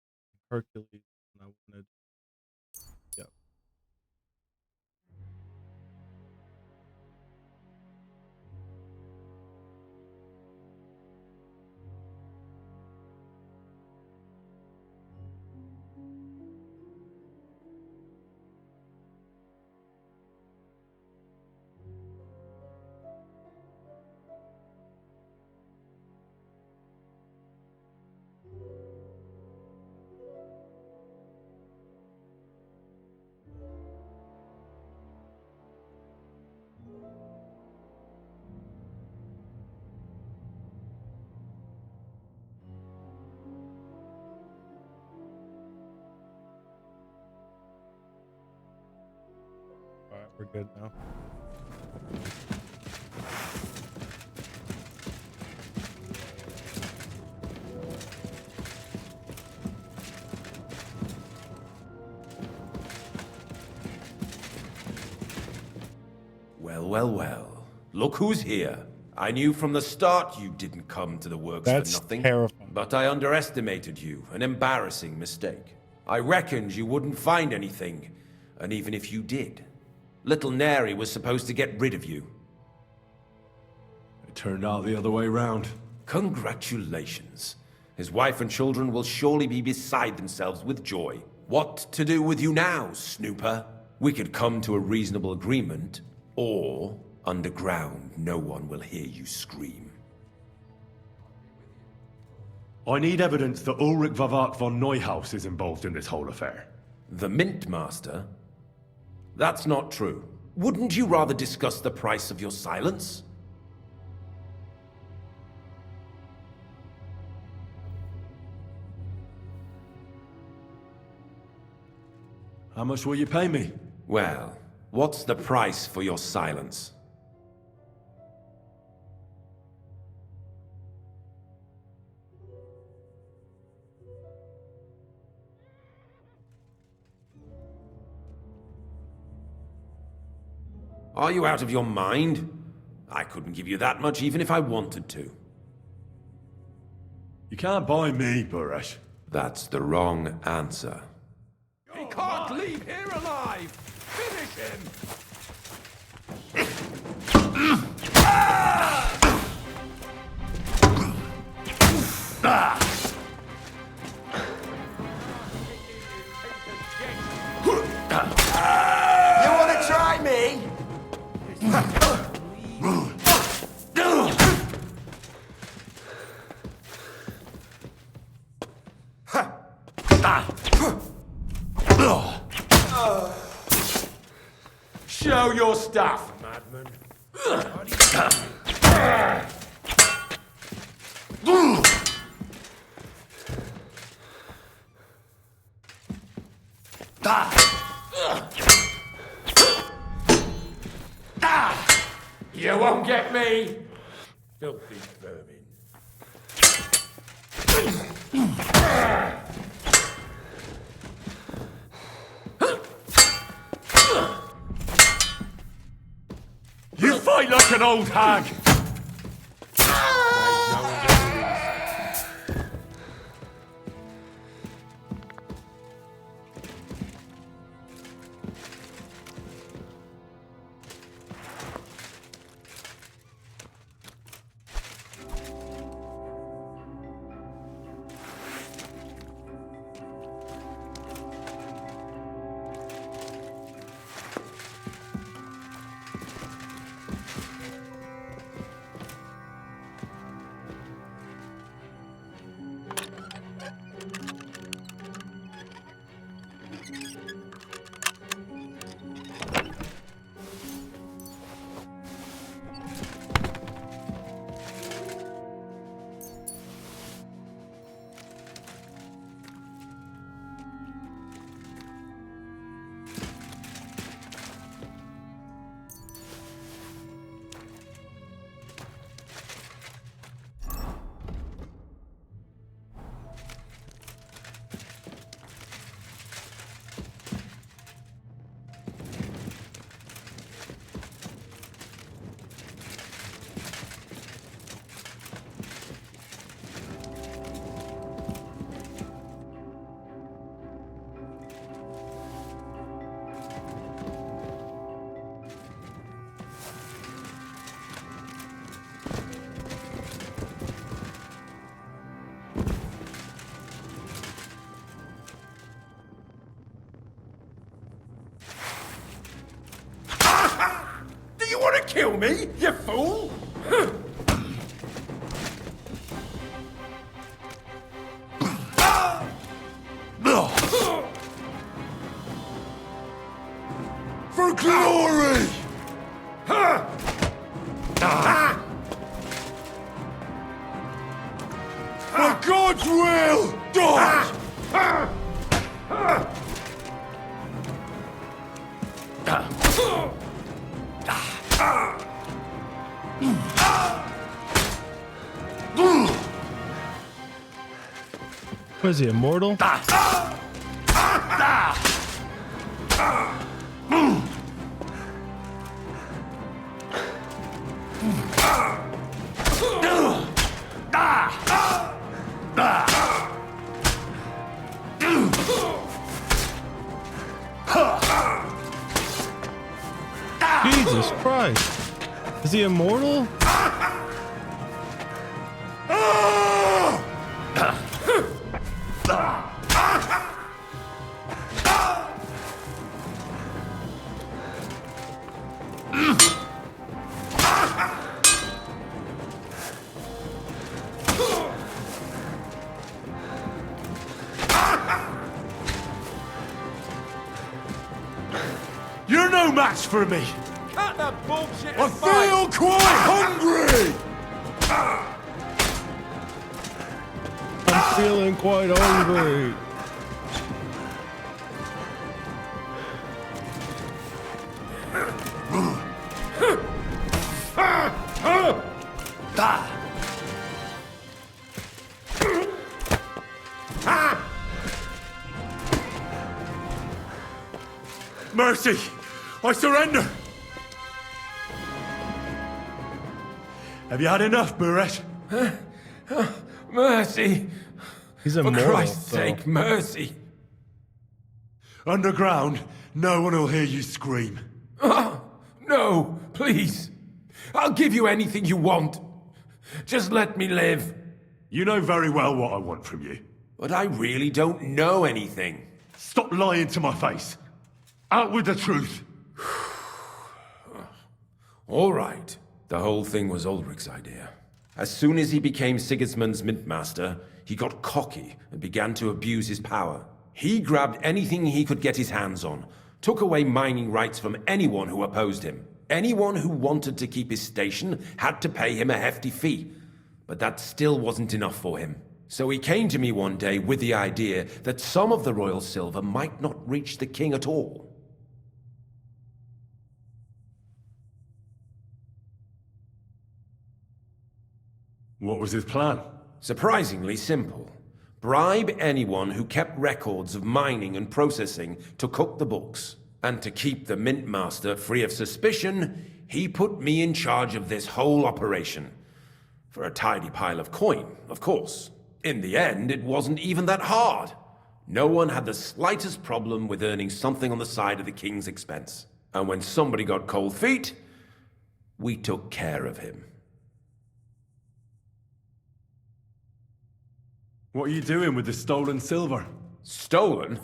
Hercules, and I wanted. Yep. All right, we're good now. Well, well, well. Look who's here. I knew from the start you didn't come to the works That's for nothing. terrifying. But I underestimated you. An embarrassing mistake. I reckoned you wouldn't find anything. And even if you did, little Neri was supposed to get rid of you. It turned out the other way round. Congratulations. His wife and children will surely be beside themselves with joy. What to do with you now, snooper? We could come to a reasonable agreement, or underground no one will hear you scream. I need evidence that Ulrich Vavak von Neuhaus is involved in this whole affair. The Mint Master? That's not true. Wouldn't you rather discuss the price of your silence? How much will you pay me? Well, what's the price for your silence? Are you out of your mind? I couldn't give you that much even if I wanted to. You can't buy me, Buresh. That's the wrong answer. He can't leave here alive! Finish him! You want to try me? Show your stuff, madman. You won't get me, filthy vermin. You fight like an old hag! You want to kill me, you fool? For glory! For God's will! Die! What is he, immortal? Jesus Christ. Is he immortal? You're no match for me! Cut the bullshit I and fight. feel quite hungry! I'm feeling quite hungry. Mercy! I surrender! Have you had enough, Buret? Mercy. He's For immortal. Christ's so- sake, mercy. Underground, no one will hear you scream. No, please. I'll give you anything you want. Just let me live. You know very well what I want from you. But I really don't know anything. Stop lying to my face. Out with the truth. All right. The whole thing was Ulrich's idea. As soon as he became Sigismund's mintmaster, he got cocky and began to abuse his power. He grabbed anything he could get his hands on, took away mining rights from anyone who opposed him. Anyone who wanted to keep his station had to pay him a hefty fee, but that still wasn't enough for him. So he came to me one day with the idea that some of the royal silver might not reach the king at all. What was his plan? Surprisingly simple. Bribe anyone who kept records of mining and processing to cook the books. And to keep the mint master free of suspicion, he put me in charge of this whole operation. For a tidy pile of coin, of course. In the end, it wasn't even that hard. No one had the slightest problem with earning something on the side of the king's expense. And when somebody got cold feet, we took care of him. What are you doing with the stolen silver? Stolen?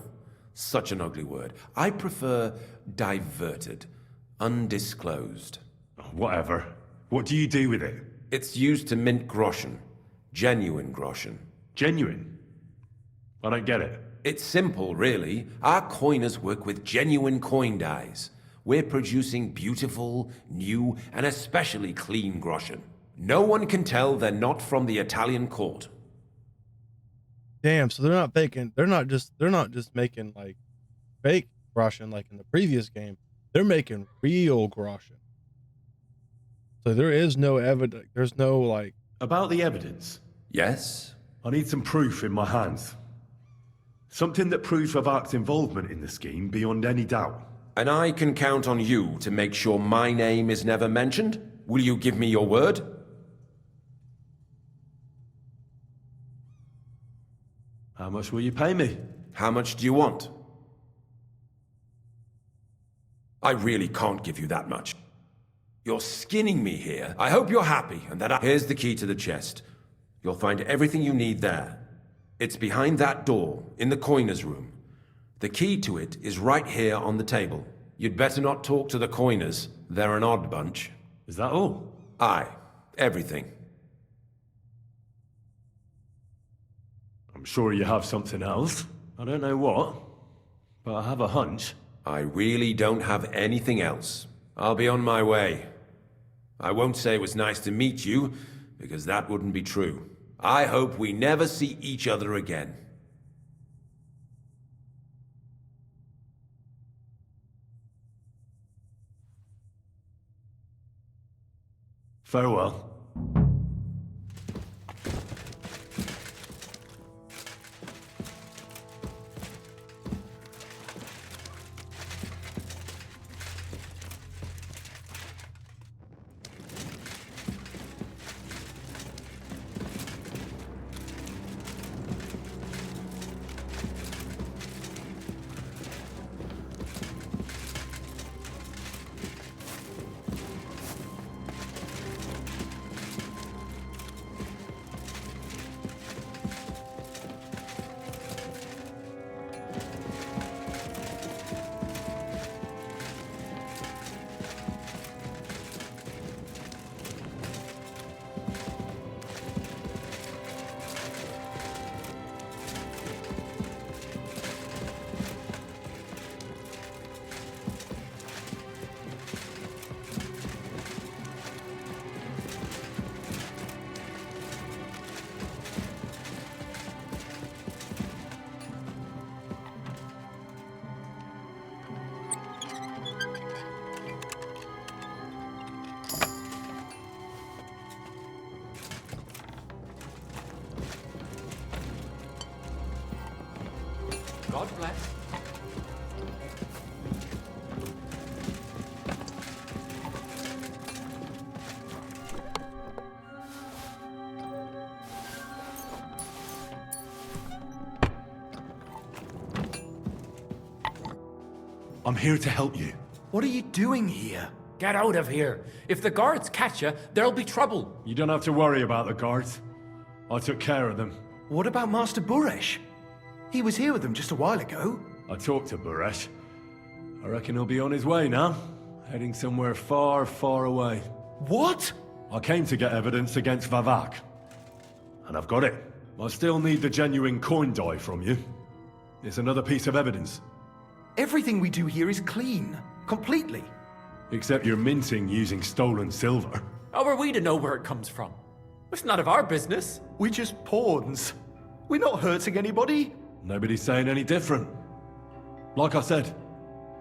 Such an ugly word. I prefer diverted, undisclosed. Whatever. What do you do with it? It's used to mint groschen. Genuine groschen. Genuine? I don't get it. It's simple, really. Our coiners work with genuine coin dies. We're producing beautiful, new, and especially clean groschen. No one can tell they're not from the Italian court. Damn, so they're not faking. They're not just making like fake groschen like in the previous game. They're making real groschen. So there is no evidence. There's no like about the evidence. Yes. I need some proof in my hands. Something that proves Vavak's involvement in the scheme beyond any doubt. And I can count on you to make sure my name is never mentioned? Will you give me your word? How much will you pay me? How much do you want? I really can't give you that much. You're skinning me here. I hope you're happy and that Here's the key to the chest. You'll find everything you need there. It's behind that door, in the coiner's room. The key to it is right here on the table. You'd better not talk to the coiners. They're an odd bunch. Is that all? Aye. Everything. I'm sure you have something else. I don't know what, but I have a hunch. I really don't have anything else. I'll be on my way. I won't say it was nice to meet you, because that wouldn't be true. I hope we never see each other again. Farewell. God bless. I'm here to help you. What are you doing here? Get out of here. If the guards catch you, there'll be trouble. You don't have to worry about the guards. I took care of them. What about Master Buresh? He was here with them just a while ago. I talked to Buresh. I reckon he'll be on his way now. Heading somewhere far, far away. What? I came to get evidence against Vavak. And I've got it. I still need the genuine coin die from you. It's another piece of evidence. Everything we do here is clean. Completely. Except you're minting using stolen silver. How are we to know where it comes from? It's none of our business. We're just pawns. We're not hurting anybody. Nobody's saying any different. Like I said,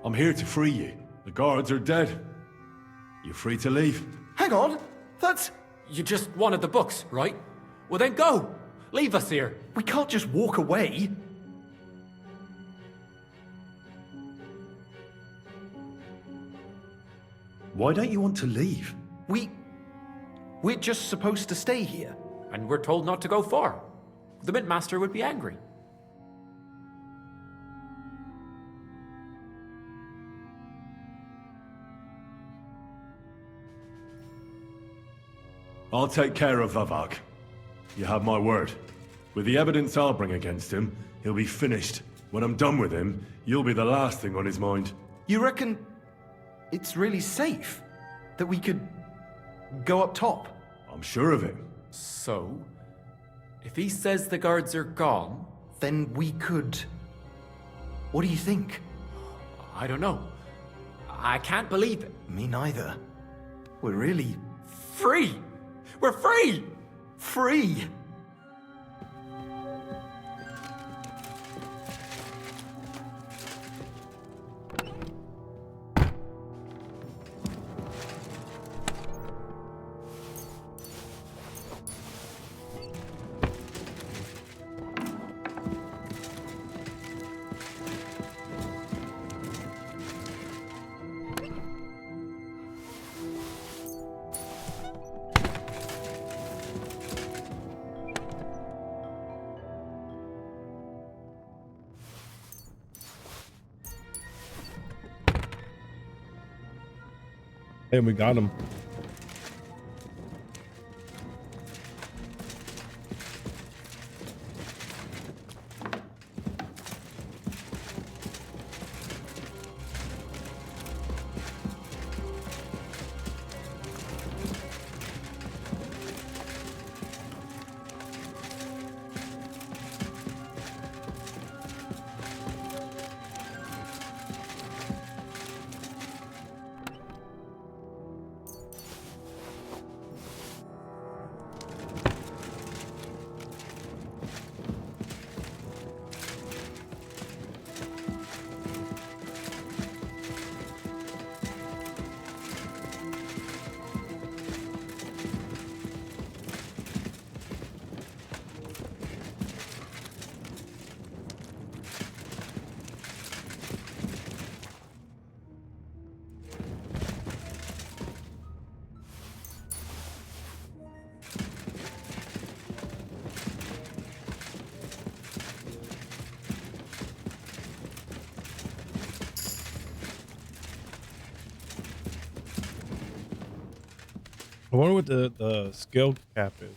I'm here to free you. The guards are dead. You're free to leave. Hang on. That's... You just wanted the books, right? Well then go. Leave us here. We can't just walk away. Why don't you want to leave? We're just supposed to stay here. And we're told not to go far. The Mint Master would be angry. I'll take care of Vavak. You have my word. With the evidence I'll bring against him, he'll be finished. When I'm done with him, you'll be the last thing on his mind. You reckon it's really safe that we could go up top? I'm sure of it. So, if he says the guards are gone... Then we could... What do you think? I don't know. I can't believe it. Me neither. We're really... Free! We're free! Free! Hey, we got him. I wonder what the skill cap is.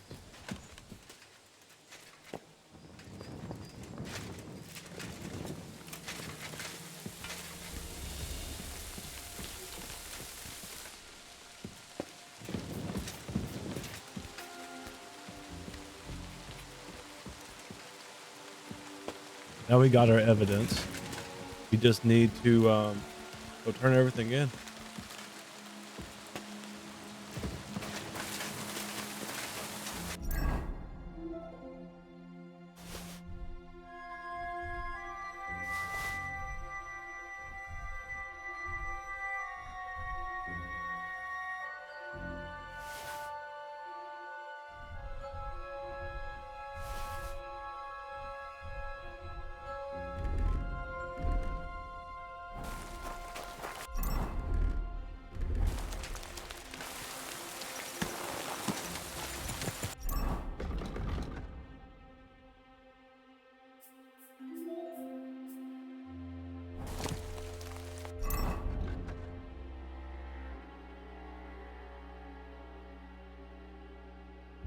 Now we got our evidence. We just need to go turn everything in.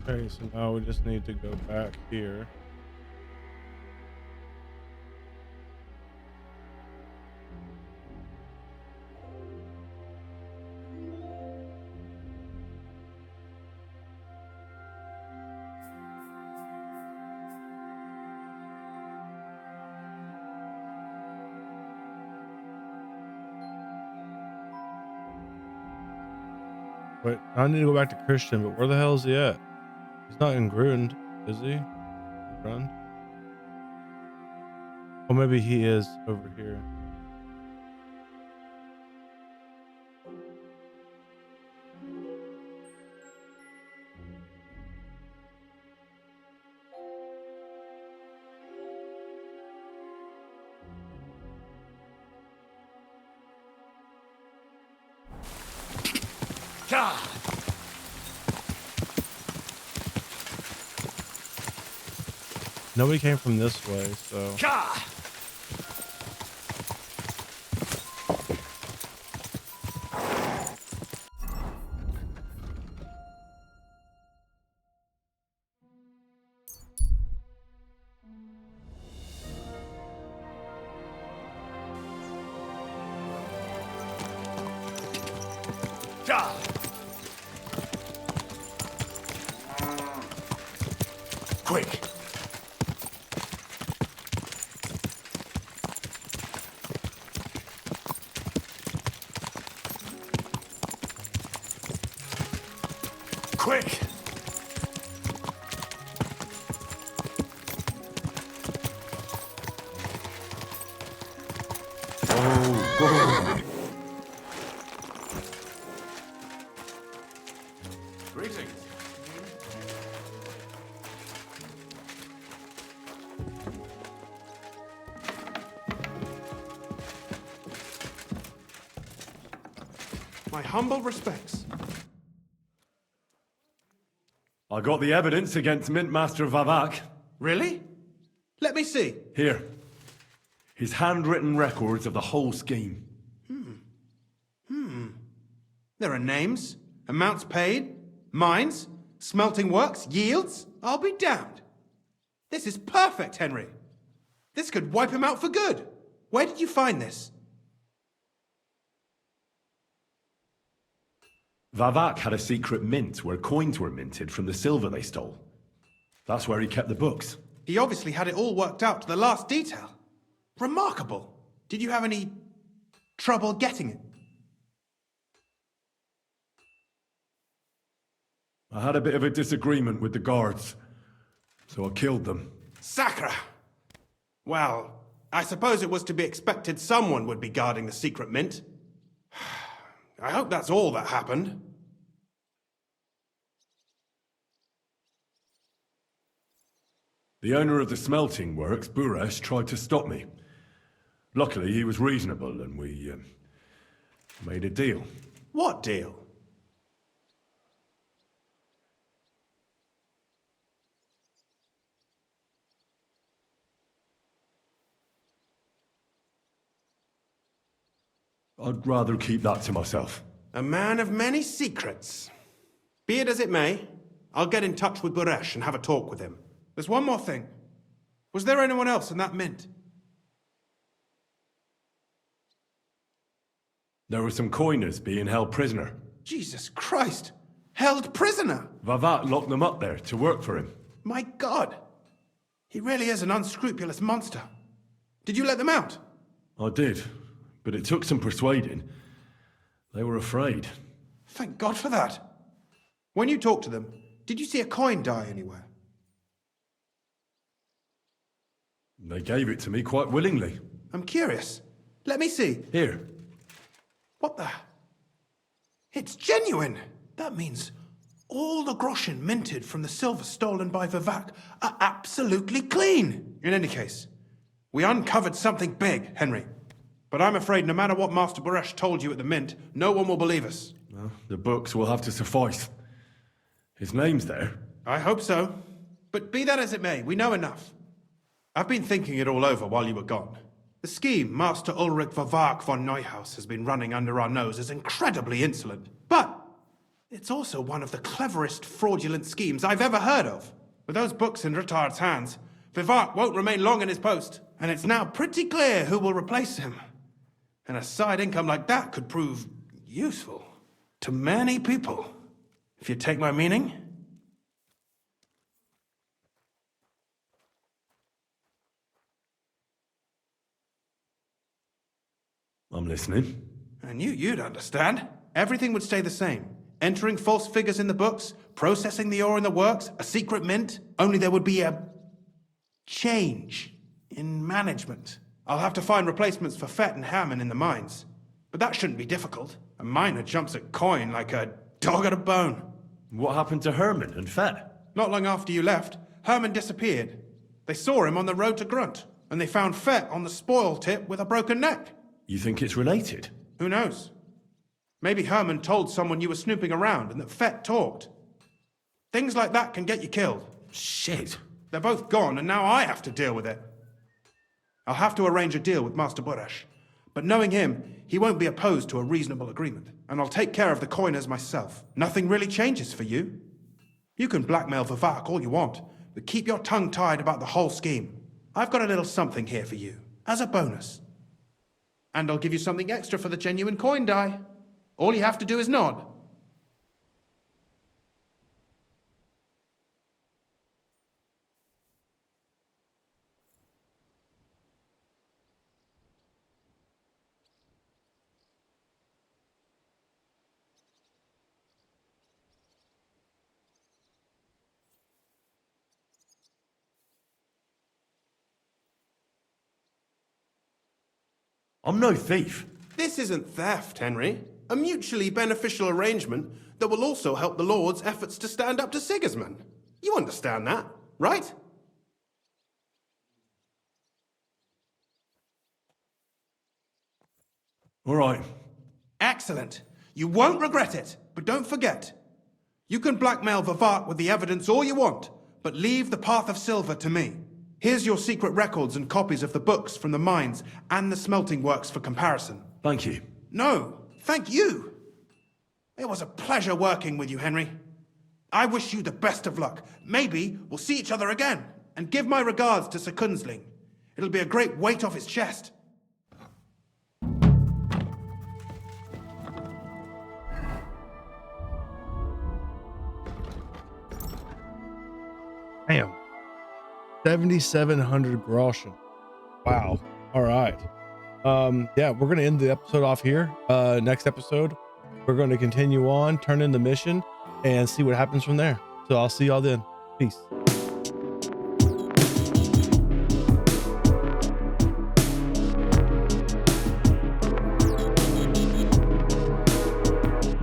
Okay, so now we just need to go back here. Wait, I need to go back to Christian, but where the hell is he at? He's not in Grund, is he? Grund? Or maybe he is over here. Nobody came from this way, so. Quick! Quick! Oh, Greetings. My humble respects. I got the evidence against Mintmaster Vavak. Really? Let me see. Here. His handwritten records of the whole scheme. There are names, amounts paid, mines, smelting works, yields. I'll be damned. This is perfect, Henry. This could wipe him out for good. Where did you find this? Vavak had a secret mint where coins were minted from the silver they stole. That's where he kept the books. He obviously had it all worked out to the last detail. Remarkable. Did you have any trouble getting it? I had a bit of a disagreement with the guards, so I killed them. Sacre! Well, I suppose it was to be expected someone would be guarding the secret mint. I hope that's all that happened. The owner of the smelting works, Buresh, tried to stop me. Luckily, he was reasonable and we made a deal. What deal? I'd rather keep that to myself. A man of many secrets. Be it as it may, I'll get in touch with Buresh and have a talk with him. There's one more thing. Was there anyone else in that mint? There were some coiners being held prisoner. Jesus Christ! Held prisoner! Vavak locked them up there to work for him. My God! He really is an unscrupulous monster. Did you let them out? I did, but it took some persuading. They were afraid. Thank God for that. When you talked to them, did you see a coin die anywhere? They gave it to me quite willingly. I'm curious. Let me see. Here. What the? It's genuine! That means all the groschen minted from the silver stolen by Vivak are absolutely clean! In any case, we uncovered something big, Henry. But I'm afraid no matter what Master Buresh told you at the mint, no one will believe us. Well, the books will have to suffice. His name's there. I hope so. But be that as it may, we know enough. I've been thinking it all over while you were gone. The scheme Master Ulrich Vavak von Neuhaus has been running under our nose is incredibly insolent. But it's also one of the cleverest fraudulent schemes I've ever heard of. With those books in Rittard's hands, Vivak won't remain long in his post, and it's now pretty clear who will replace him. And a side income like that could prove useful to many people, if you take my meaning. I'm listening. I knew you'd understand. Everything would stay the same. Entering false figures in the books, processing the ore in the works, a secret mint, only there would be a change in management. I'll have to find replacements for Fett and Hammond in the mines. But that shouldn't be difficult. A miner jumps at coin like a dog at a bone. What happened to Herman and Fett? Not long after you left, Herman disappeared. They saw him on the road to Grunt, and they found Fett on the spoil tip with a broken neck. You think it's related? Who knows? Maybe Herman told someone you were snooping around and that Fett talked. Things like that can get you killed. Shit. They're both gone, and now I have to deal with it. I'll have to arrange a deal with Master Burash. But knowing him, he won't be opposed to a reasonable agreement. And I'll take care of the coiners myself. Nothing really changes for you. You can blackmail Vivak all you want, but keep your tongue tied about the whole scheme. I've got a little something here for you, as a bonus. And I'll give you something extra for the genuine coin die. All you have to do is nod. I'm no thief. This isn't theft, Henry. A mutually beneficial arrangement that will also help the Lord's efforts to stand up to Sigismund. You understand that, right? All right. Excellent. You won't regret it, but don't forget. You can blackmail Vivak with the evidence all you want, but leave the Path of Silver to me. Here's your secret records and copies of the books from the mines and the smelting works for comparison. Thank you. No, thank you. It was a pleasure working with you, Henry. I wish you the best of luck. Maybe we'll see each other again. And give my regards to Sir Kunzling. It'll be a great weight off his chest. Damn. 7,700 groschen. Wow. All right. Yeah, we're going to end the episode off here. Next episode, we're going to continue on, turn in the mission, and see what happens from there. So I'll see y'all then. Peace.